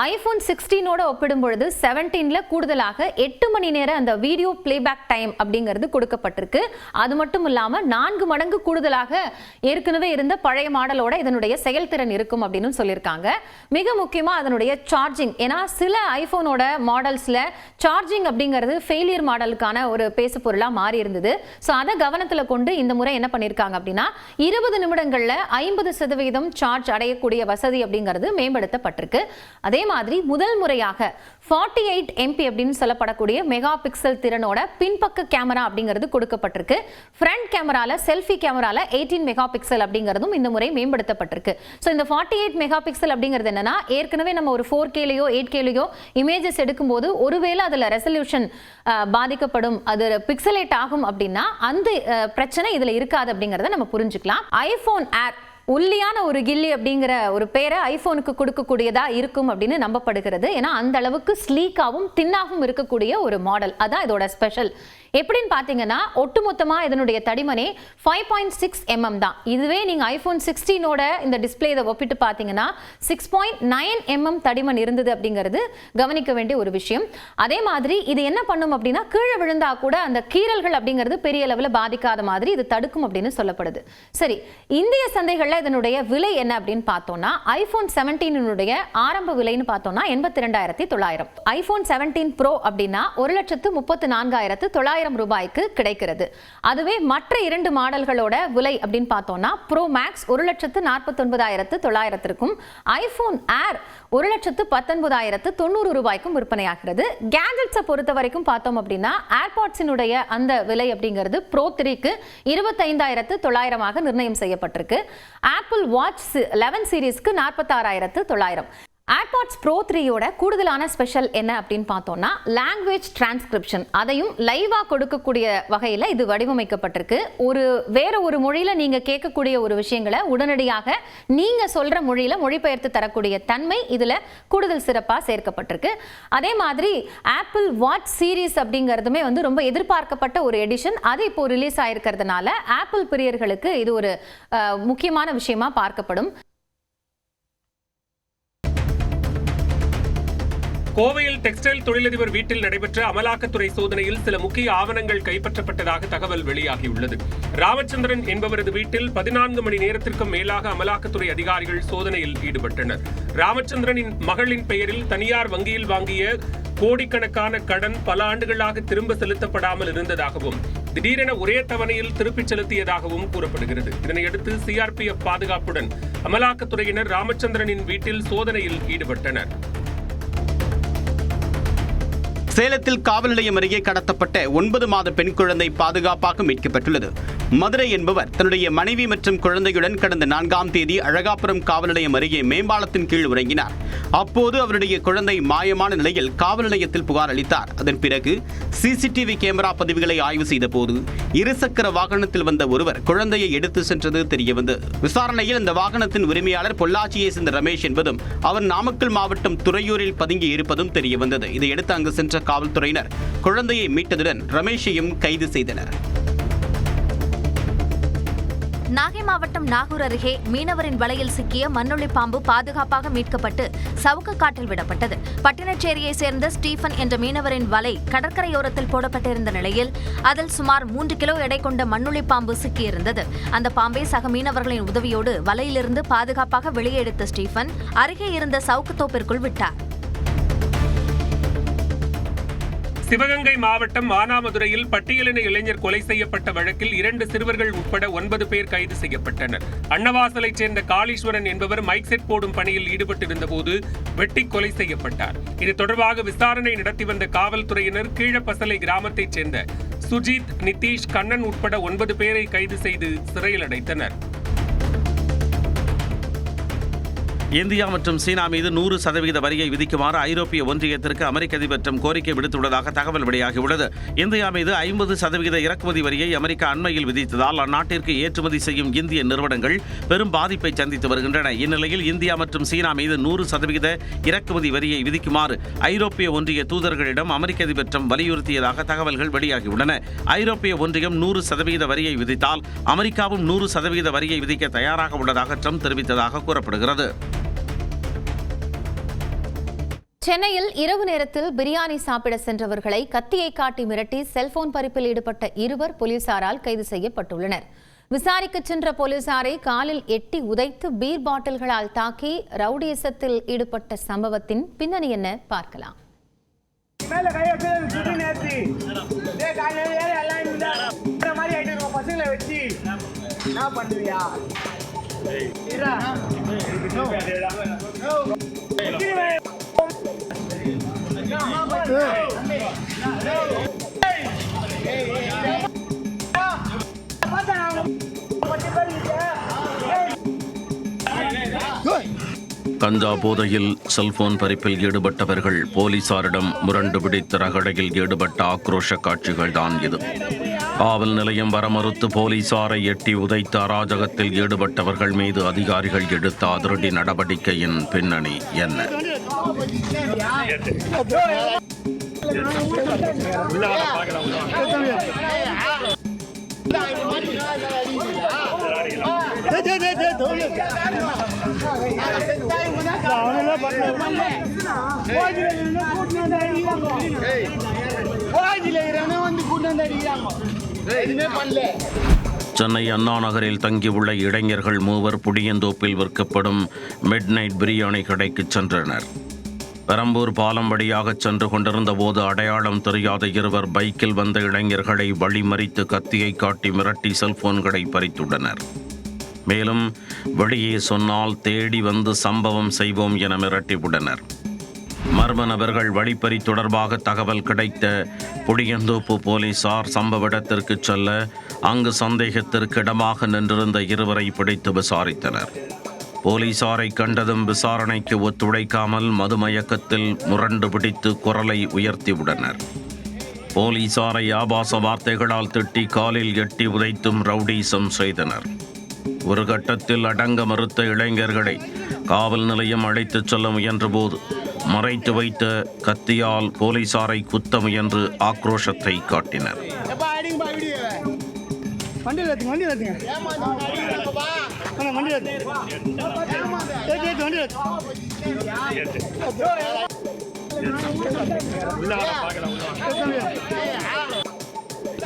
ஐபோன் 16ஓட ஒப்பிடும் பொழுது 17ல கூடுதலாக 8 மணி நேரம் அந்த வீடியோ பிளேபேக் டைம் அப்படிங்கிறது கொடுக்கப்பட்டிருக்கு. அது மட்டும் இல்லாமல் 4 மடங்கு கூடுதலாக ஏற்கனவே இருந்த பழைய மாடலோட இதனுடைய செயல்திறன் இருக்கும் அப்படின்னு சொல்லியிருக்காங்க. மிக முக்கியமாக அதனுடைய சார்ஜிங், ஏன்னா சில ஐபோனோட மாடல்ஸில் சார்ஜிங் அப்படிங்கிறது ஃபெயிலியர் மாடலுக்கான ஒரு பேசு பொருளாக மாறி இருந்தது. ஸோ அதை கவனத்தில் கொண்டு இந்த முறை என்ன பண்ணியிருக்காங்க அப்படின்னா 20 நிமிடங்களில் 50% சார்ஜ் அடையக்கூடிய வசதி அப்படிங்கிறது மேம்படுத்தப்பட்டிருக்கு. அதே மாதிரி முதல் முறையாக 48 MP அப்படின்னு சொல்லப்படக்கூடிய மெகா பிக்சல் திறனோட பின்பக்க கேமரா அப்படிங்கிறது கொடுக்கப்பட்டிருக்கு. ஃப்ரண்ட் கேமரால செல்ஃபி கேமரால 18 மெகா பிக்சல் அப்படிங்கிறதும் இந்த முறை மேம்படுத்தப்பட்டிருக்கு. ஸோ இந்த 48 மெகா பிக்சல் அப்படிங்கிறது என்னன்னா ஏற்கனவே நம்ம ஒரு 4Kலையோ 8Kலையோ இமேஜஸ் எடுக்கும்போது ஒருவேளை அதில் ரெசல்யூஷன் பாதிக்கப்படும், அது பிக்சலேட் ஆகும் அப்படின்னா அந்த பிரச்சனை இதில் இருக்காது அப்படிங்கிறத நம்ம புரிஞ்சுக்கலாம். ஐபோன் ஏர் ஒல்லியான ஒரு கில்லி அப்படிங்கிற ஒரு பேரை ஐபோனுக்கு கொடுக்கக்கூடியதா இருக்கும் அப்படின்னு நம்பப்படுகிறது. ஏன்னா அந்த அளவுக்கு ஸ்லீக்காகவும் தின்னாகவும் இருக்கக்கூடிய ஒரு மாடல், அதான் இதோட ஸ்பெஷல். எப்படின்னு பார்த்தீங்கன்னா ஒட்டுமொத்தமாக இதனுடைய தடிமனே 5.6 mm தான். இதுவே நீங்கள் ஐபோன் 16ஓட இந்த டிஸ்பிளே இதை ஒப்பிட்டு பார்த்தீங்கன்னா 6.9 mm தடிமன் இருந்தது அப்படிங்கிறது கவனிக்க வேண்டிய ஒரு விஷயம். அதே மாதிரி இது என்ன பண்ணும் அப்படின்னா கீழே விழுந்தா கூட அந்த கீறல்கள் அப்படிங்கிறது பெரிய அளவில் பாதிக்காத மாதிரி இது தடுக்கும் அப்படின்னு சொல்லப்படுது. சரி, இந்திய சந்தைகளில் இதனுடைய விலை என்ன அப்படின்னு பார்த்தோம்னா ஐபோன் 17 ஆரம்ப விலைன்னு பார்த்தோம்னா 82,900. ஐபோன் 17 ப்ரோ அப்படின்னா 1,34,900 ரூபாய்க்கு கிடைக்கிறது. அதுவே மற்ற 2 மாடல்களோட விலை அப்படின்னு பார்த்தோம்னா ப்ரோ மேக்ஸ் 1,49,900 ஐபோன் ஏர் 1,19,990 ரூபாய்க்கும் விற்பனையாகிறது. கேஜெட்ஸை பொறுத்த வரைக்கும் பார்த்தோம் அப்படின்னா ஏர்பாட்ஸினுடைய அந்த விலை அப்படிங்கிறது ப்ரோ 3க்கு 25,900 நிர்ணயம் செய்யப்பட்டிருக்கு. Apple watch 11 சீரீஸ்க்கு 46,900. ஏர்பாட்ஸ் ப்ரோ 3யோட கூடுதலான ஸ்பெஷல் என்ன அப்படின்னு பார்த்தோம்னா லாங்குவேஜ் டிரான்ஸ்கிரிப்ஷன், அதையும் லைவாக கொடுக்கக்கூடிய வகையில் இது வடிவமைக்கப்பட்டிருக்கு. வேற ஒரு மொழியில் நீங்கள் கேட்கக்கூடிய ஒரு விஷயங்களை உடனடியாக நீங்கள் சொல்கிற மொழியில் மொழிபெயர்த்து தரக்கூடிய தன்மை இதில் கூடுதல் சிறப்பாக சேர்க்கப்பட்டிருக்கு. அதே மாதிரி ஆப்பிள் வாட்ச் சீரீஸ் அப்படிங்கிறதுமே ரொம்ப எதிர்பார்க்கப்பட்ட ஒரு எடிஷன், அது இப்போ ரிலீஸ் ஆயிருக்கிறதுனால ஆப்பிள் பிரியர்களுக்கு இது ஒரு முக்கியமான விஷயமா பார்க்கப்படும். கோவையில் டெக்ஸ்டைல் தொழிலதிபர் வீட்டில் நடைபெற்ற அமலாக்கத்துறை சோதனையில் சில முக்கிய ஆவணங்கள் கைப்பற்றப்பட்டதாக தகவல் வெளியாகியுள்ளது. ராமச்சந்திரன் என்பவரது வீட்டில் 14 மணி நேரத்திற்கும் மேலாக அமலாக்கத்துறை அதிகாரிகள் சோதனையில் ஈடுபட்டனர். ராமச்சந்திரனின் மகளின் பெயரில் தனியார் வங்கியில் வாங்கிய கோடிக்கணக்கான கடன் பல ஆண்டுகளாக திரும்ப செலுத்தப்படாமல் இருந்ததாகவும் திடீரென ஒரே தவணையில் திருப்பிச் செலுத்தியதாகவும் கூறப்படுகிறது. இதனையடுத்து சிஆர்பிஎஃப் பாதுகாப்புடன் அமலாக்கத்துறையினர் ராமச்சந்திரனின் வீட்டில் சோதனையில் ஈடுபட்டனர். சேலத்தில் காவல் நிலையம் அருகே கடத்தப்பட்ட 9 மாத பெண் குழந்தை பாதுகாப்பாக மீட்கப்பட்டுள்ளது. மதுரை என்பவர் தன்னுடைய மனைவி மற்றும் குழந்தையுடன் கடந்த 4ஆம் தேதி அழகாபுரம் காவல் நிலையம் அருகே மேம்பாலத்தின் கீழ் உறங்கினார். அப்போது அவருடைய குழந்தை மாயமான நிலையில் காவல் நிலையத்தில் புகார் அளித்தார். அதன் பிறகு சிசிடிவி கேமரா பதிவுகளை ஆய்வு செய்த போது இருசக்கர வாகனத்தில் வந்த ஒருவர் குழந்தையை எடுத்து சென்றது தெரியவந்தது. விசாரணையில் இந்த வாகனத்தின் உரிமையாளர் பொள்ளாச்சியை சேர்ந்த ரமேஷ் என்பதும் அவர் நாமக்கல் மாவட்டம் துறையூரில் பதுங்கி இருப்பதும் தெரியவந்தது. இதையடுத்து அங்கு சென்ற காவல்துறையினர் குழந்தையை மீட்டதுடன் ரமேஷையும் கைது செய்தனர். நாகை மாவட்டம் நாகூர் அருகே மீனவரின் வலையில் சிக்கிய மண்ணுளி பாம்பு பாதுகாப்பாக மீட்கப்பட்டு சவுக்கு காட்டில் விடப்பட்டது. பட்டினச்சேரியை சேர்ந்த ஸ்டீபன் என்ற மீனவரின் வலை கடற்கரையோரத்தில் போடப்பட்டிருந்த நிலையில் அதில் சுமார் 3 கிலோ எடை கொண்ட மண்ணுளி பாம்பு சிக்கியிருந்தது. அந்த பாம்பை சக மீனவர்களின் உதவியோடு வலையிலிருந்து பாதுகாப்பாக வெளியே எடுத்த ஸ்டீபன் அருகே இருந்த சவுக்கு தோப்பிற்குள் விட்டார். சிவகங்கை மாவட்டம் மானாமதுரையில் பட்டியலின இளைஞர் கொலை செய்யப்பட்ட வழக்கில் 2 சிறுவர்கள் உட்பட 9 பேர் கைது செய்யப்பட்டனர். அன்னவாசலைச் சேர்ந்த காளீஸ்வரன் என்பவர் மைக் செட் போடும் பணியில் ஈடுபட்டிருந்த போது வெட்டி கொலை செய்யப்பட்டார். இது தொடர்பாக விசாரணை நடத்தி வந்த காவல்துறையினர் கீழப்பசலை கிராமத்தைச் சேர்ந்த சுஜித், நிதிஷ், கண்ணன் உட்பட 9 பேரை கைது செய்து சிறையில் அடைத்தனர். இந்தியா மற்றும் சீனா மீது 100% வரியை விதிக்குமாறு ஐரோப்பிய ஒன்றியத்திற்கு அமெரிக்க அதிபர் ட்ரம்ப் கோரிக்கை விடுத்துள்ளதாக தகவல் வெளியாகியுள்ளது. இந்தியா மீது 50% இறக்குமதி வரியை அமெரிக்கா அண்மையில் விதித்ததால் அந்நாட்டிற்கு ஏற்றுமதி செய்யும் இந்திய நிறுவனங்கள் பெரும் பாதிப்பை சந்தித்து வருகின்றன. இந்நிலையில் இந்தியா மற்றும் சீனா மீது 100% இறக்குமதி வரியை விதிக்குமாறு ஐரோப்பிய ஒன்றிய தூதர்களிடம் அமெரிக்க அதிபர் ட்ரம்ப் வலியுறுத்தியதாக தகவல்கள் வெளியாகியுள்ளன. ஐரோப்பிய ஒன்றியம் 100% வரியை விதித்தால் அமெரிக்காவும் 100% வரியை விதிக்க தயாராக உள்ளதாக ட்ரம்ப் தெரிவித்ததாக கூறப்படுகிறது. சென்னையில் இரவு நேரத்தில் பிரியாணி சாப்பிட சென்றவர்களை கத்தியை காட்டி மிரட்டி செல்போன் பறிப்பில் ஈடுபட்ட 2 போலீசாரால் கைது செய்யப்பட்டுள்ளனர். விசாரிக்க சென்ற போலீசாரை காலில் எட்டி உதைத்து பீர் பாட்டில்களால் தாக்கி ரவுடிசத்தில் ஈடுபட்ட சம்பவத்தின் பின்னணி என்ன பார்க்கலாம். கஞ்சா போதையில் செல்போன் பறிப்பில் ஈடுபட்டவர்கள் போலீசாரிடம் முரண்டு பிடித்த ரகடையில் ஈடுபட்ட ஆக்ரோஷ காட்சிகள் தான் இது. காவல் நிலையம் வர மறுத்து போலீசாரை எட்டி உதைத்த அராஜகத்தில் ஈடுபட்டவர்கள் மீது அதிகாரிகள் எடுத்த அதிரடி நடவடிக்கையின் பின்னணி என்ன? சென்னை அண்ணா நகரில் தங்கியுள்ள இளைஞர்கள் 3 புடியந்தோப்பில் விற்கப்படும் மிட் நைட் பிரியாணி கடைக்கு சென்றனர். பெரம்பூர் பாலம் வழியாக சென்று கொண்டிருந்த போது அடையாளம் தெரியாத 2 பைக்கில் வந்த இளைஞர்களை வழிமறித்து கத்தியை காட்டி மிரட்டி செல்போன்களை பறித்துள்ளனர். மேலும் வெளியே சொன்னால் தேடி வந்து சம்பவம் செய்வோம் என மிரட்டிவிட்டனர். மர்ம நபர்கள் வழிப்பறி தொடர்பாக தகவல் கிடைத்த புடியந்தோப்பு போலீசார் சம்பவ இடத்திற்கு செல்ல அங்கு சந்தேகத்திற்கு இடமாக நின்றிருந்த 2 பிடித்து விசாரித்தனர். போலீசாரை கண்டதும் விசாரணைக்கு ஒத்துழைக்காமல் மதுமயக்கத்தில் முரண்டு பிடித்து குரலை உயர்த்திவிட்டனர். போலீசாரை ஆபாச வார்த்தைகளால் திட்டி காலில் எட்டி உதைத்தும் ரவுடீசம் செய்தனர். ஒரு கட்டத்தில் அடங்க மறுத்த இளைஞர்களை காவல் நிலையம் அழைத்துச் செல்ல முயன்றபோது மறைத்து வைத்த கத்தியால் போலீசாரை குத்த முயன்று ஆக்ரோஷத்தை காட்டினர்.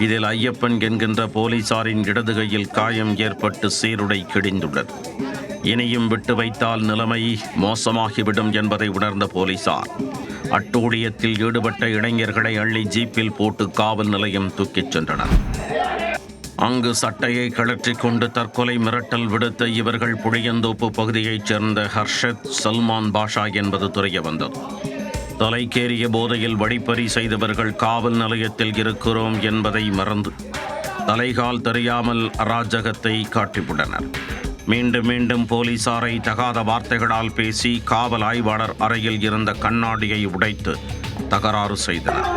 இதில் ஐயப்பன் என்கின்ற போலீசாரின் இடது கையில் காயம் ஏற்பட்டு சீருடை கிழிந்துள்ளது. இனியும் விட்டு வைத்தால் நிலைமை மோசமாகிவிடும் என்பதை உணர்ந்த போலீசார் அட்டூழியத்தில் ஈடுபட்ட இளைஞர்களை அள்ளி ஜீப்பில் போட்டு காவல் நிலையம் தூக்கிச் சென்றனர். அங்கு சட்டையை கழற்றிக் கொண்டு தற்கொலை மிரட்டல் விடுத்த இவர்கள் புளியந்தோப்பு பகுதியைச் சேர்ந்த ஹர்ஷத் சல்மான் பாஷா என்பது தெரிய வந்தது. தலைக்கேறிய போதையில் வழிப்பறி செய்தவர்கள் காவல் நிலையத்தில் இருக்கிறோம் என்பதை மறந்து தலைகால் தெரியாமல் அராஜகத்தை காட்டிவிட்டனர். மீண்டும் மீண்டும் போலீசாரை தகாத வார்த்தைகளால் பேசி காவல் ஆய்வாளர் அறையில் இருந்த கண்ணாடியை உடைத்து தகராறு செய்தனர்.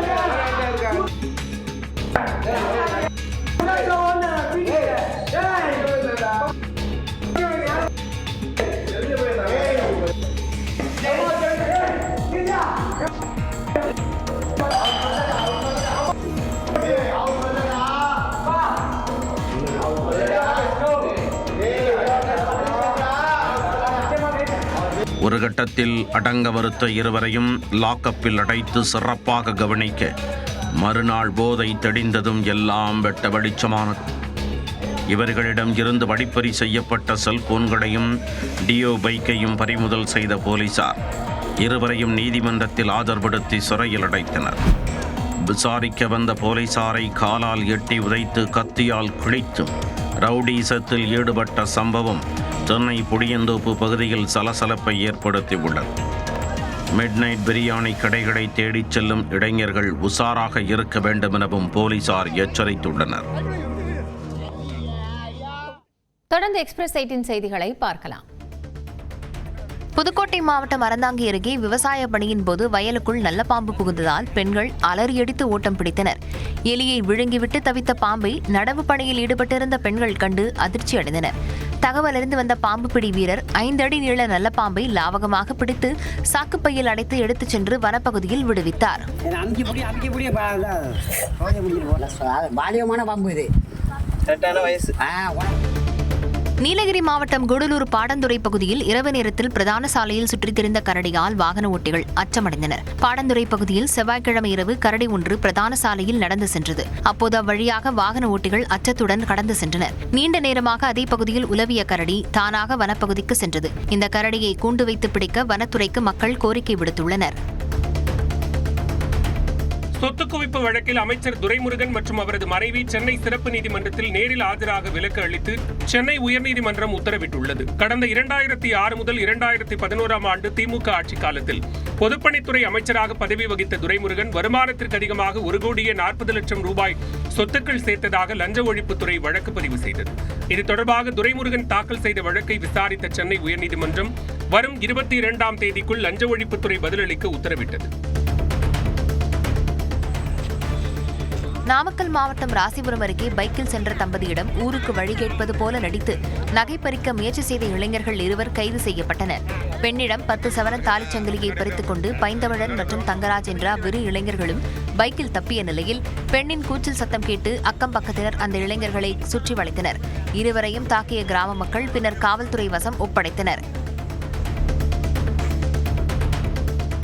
ஒரு கட்டத்தில் அடங்க மறுத்த இருவரையும் லாக்கப்பில் அடைத்து சிறப்பாக கவனிக்க மறுநாள் போதை தெளிந்ததும் எல்லாம் வெட்ட வெளிச்சமானது. இவர்களிடம் இருந்து வழிப்பறி செய்யப்பட்ட செல்போன்களையும் டியோ பைக்கையும் பறிமுதல் செய்த போலீசார் இருவரையும் நீதிமன்றத்தில் ஆஜர்படுத்தி சிறையில் அடைத்தனர். விசாரிக்க வந்த போலீசாரை காலால் எட்டி உதைத்து கத்தியால் கிழித்தும் ரவுடீசத்தில் ஈடுபட்ட சம்பவம் சென்னை புளியந்தோப்பு பகுதியில் சலசலப்பை ஏற்படுத்தியுள்ளது. மிட்நைட் பிரியாணி கடைகளை தேடிச் செல்லும் இளைஞர்கள் உஷாராக இருக்க வேண்டும் எனவும் போலீசார் எச்சரித்துள்ளனர். தொடர்ந்து எக்ஸ்பிரஸ் 18 செய்திகளை பார்க்கலாம். புதுக்கோட்டை மாவட்டம் அறந்தாங்கி அருகே விவசாய பணியின் போது வயலுக்குள் நல்ல பாம்பு புகுந்ததால் பெண்கள் அலறியடித்து ஓட்டம் பிடித்தனர். எலியை விழுங்கிவிட்டு தவித்த பாம்பை நடவு பணியில் ஈடுபட்டிருந்த பெண்கள் கண்டு அதிர்ச்சி அடைந்தனர். தகவலறிந்து வந்த பாம்பு பிடி வீரர் 5 அடி நீள நல்ல பாம்பை லாவகமாக பிடித்து சாக்குப்பையில் அடைத்து எடுத்துச் சென்று வனப்பகுதியில் விடுவித்தார். நீலகிரி மாவட்டம் கூடலூர் பாடந்துறை பகுதியில் இரவு நேரத்தில் பிரதான சாலையில் சுற்றித் திரிந்த கரடியால் வாகன ஓட்டிகள் அச்சமடைந்தனர். பாடந்துறை பகுதியில் செவ்வாய்க்கிழமை இரவு கரடி ஒன்று பிரதான சாலையில் நடந்து சென்றது. அப்போது அவ்வழியாக வாகன ஓட்டிகள் அச்சத்துடன் கடந்து சென்றனர். நீண்ட நேரமாக அதே பகுதியில் உலவிய கரடி தானாக வனப்பகுதிக்கு சென்றது. இந்த கரடியை கூண்டு வைத்து பிடிக்க வனத்துறைக்கு மக்கள் கோரிக்கை விடுத்துள்ளனர். சொத்து குவிப்பு வழக்கில் அமைச்சர் துரைமுருகன் மற்றும் அவரது மனைவி சென்னை சிறப்பு நீதிமன்றத்தில் நேரில் ஆஜராக விலக்கு அளித்து சென்னை உயர்நீதிமன்றம் உத்தரவிட்டுள்ளது. கடந்த 2006 முதல் 2011 ஆண்டு திமுக ஆட்சி காலத்தில் பொதுப்பணித்துறை அமைச்சராக பதவி வகித்த துரைமுருகன் வருமானத்திற்கு அதிகமாக 1,40,00,000 ரூபாய் சொத்துக்கள் சேர்த்ததாக லஞ்ச ஒழிப்புத்துறை வழக்கு பதிவு செய்தது. இது தொடர்பாக துரைமுருகன் தாக்கல் செய்த வழக்கை விசாரித்த சென்னை உயர்நீதிமன்றம் வரும் 22ஆம் தேதிக்குள் லஞ்ச ஒழிப்புத்துறை பதிலளிக்க உத்தரவிட்டது. நாமக்கல் மாவட்டம் ராசிபுரம் அருகே பைக்கில் சென்ற தம்பதியிடம் ஊருக்கு வழி கேட்பது போல நடித்து நகை பறிக்க முயற்சி செய்த இளைஞர்கள் 2 கைது செய்யப்பட்டனர். பெண்ணிடம் 10 சவரன் தாலிச்சங்கிலியை பறித்துக் கொண்டு பைந்தமிழன் மற்றும் தங்கராஜ் என்ற இரு இளைஞர்களும் பைக்கில் தப்பிய நிலையில் பெண்ணின் கூச்சல் சத்தம் கேட்டு அக்கம் பக்கத்தினர் அந்த இளைஞர்களை சுற்றி வளைத்தனர். இருவரையும் தாக்கிய கிராம மக்கள் பின்னர் காவல்துறை வசம் ஒப்படைத்தனர்.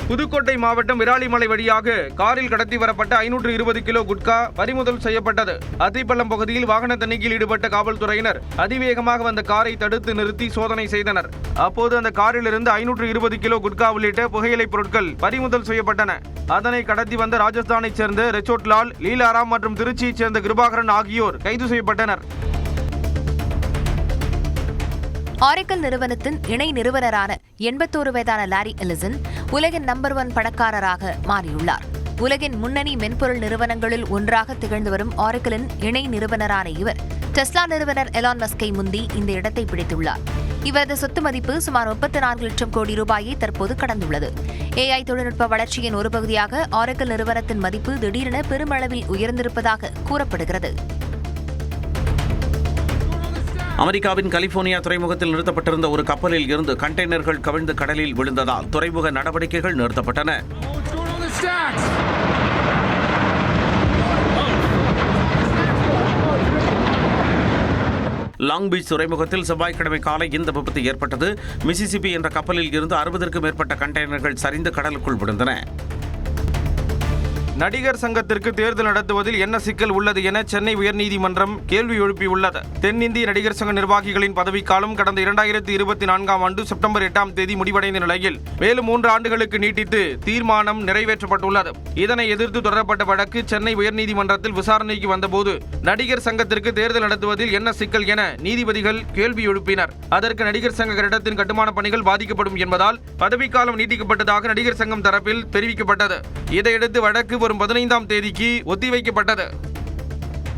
புதுக்கோட்டை மாவட்டம் விராலிமலை வழியாக காரில் கடத்தி வரப்பட்ட 520 கிலோ குட்கா பறிமுதல் செய்யப்பட்டது. அத்திப்பள்ளம் பகுதியில் வாகன தணிக்கையில் ஈடுபட்ட காவல்துறையினர் அதிவேகமாக வந்த காரை தடுத்து நிறுத்தி சோதனை செய்தனர். அப்போது அந்த காரில் இருந்து 520 கிலோ குட்கா உள்ளிட்ட புகையிலைப் பொருட்கள் பறிமுதல் செய்யப்பட்டன. அதனை கடத்தி வந்த ராஜஸ்தானைச் சேர்ந்த ரெச்சோட்லால், லீலாராம் மற்றும் திருச்சியைச் சேர்ந்த கிருபாகரன் ஆகியோர் கைது செய்யப்பட்டனர். ஆரக்கிள் நிறுவனத்தின் இணை நிறுவனரான 81 வயதான லாரி எலிசன் உலகின் நம்பர் 1 பணக்காரராக மாறியுள்ளார். உலகின் முன்னணி மென்பொருள் நிறுவனங்களில் ஒன்றாக திகழ்ந்து வரும் ஆரக்கிளின் இணை நிறுவனரான இவர் டெஸ்லா நிறுவனர் எலான் மஸ்கை முந்தி இந்த இடத்தை பிடித்துள்ளார். இவரது சொத்து மதிப்பு சுமார் 34 லட்சம் கோடி ரூபாயை தற்போது கடந்துள்ளது. AI தொழில்நுட்ப வளர்ச்சியின் ஒரு பகுதியாக ஆரக்கிள் நிறுவனத்தின் மதிப்பு திடீரென பெருமளவில் உயர்ந்திருப்பதாக கூறப்படுகிறது. அமெரிக்காவின் கலிபோர்னியா துறைமுகத்தில் நிறுத்தப்பட்டிருந்த ஒரு கப்பலில் இருந்து கண்டெய்னர்கள் கவிழ்ந்து கடலில் விழுந்ததால் துறைமுக நடவடிக்கைகள் நிறுத்தப்பட்டன. லாங் பீச் துறைமுகத்தில் செவ்வாய்க்கிழமை காலை இந்த விபத்து ஏற்பட்டது. மிசிசிபி என்ற கப்பலில் இருந்து 60க்கும் மேற்பட்ட கண்டெய்னர்கள் சரிந்து கடலுக்குள் விழுந்தன. நடிகர் சங்கத்திற்கு தேர்தல் நடத்துவதில் என்ன சிக்கல் உள்ளது என சென்னை உயர்நீதிமன்றம் கேள்வி எழுப்பியுள்ளது. தென்னிந்திய நடிகர் சங்க நிர்வாகிகளின் பதவிக்காலம் கடந்த 2024 ஆண்டு செப்டம்பர் 8ஆம் தேதி முடிவடைந்த நிலையில் மேலும் 3 ஆண்டுகளுக்கு நீட்டித்து தீர்மானம் நிறைவேற்றப்பட்டுள்ளது. இதனை எதிர்த்து தொடரப்பட்ட வழக்கு சென்னை உயர்நீதிமன்றத்தில் விசாரணைக்கு வந்தபோது நடிகர் சங்கத்திற்கு தேர்தல் நடத்துவதில் என்ன சிக்கல் என நீதிபதிகள் கேள்வி எழுப்பினர். அதற்கு நடிகர் சங்க கட்டடத்தின் கட்டுமான பணிகள் பாதிக்கப்படும் என்பதால் பதவிக்காலம் நீட்டிக்கப்பட்டதாக நடிகர் சங்கம் தரப்பில் தெரிவிக்கப்பட்டது. இதையடுத்து வழக்கு வரும் 15ஆம் தேதிக்கு ஒத்திவைக்கப்பட்டது.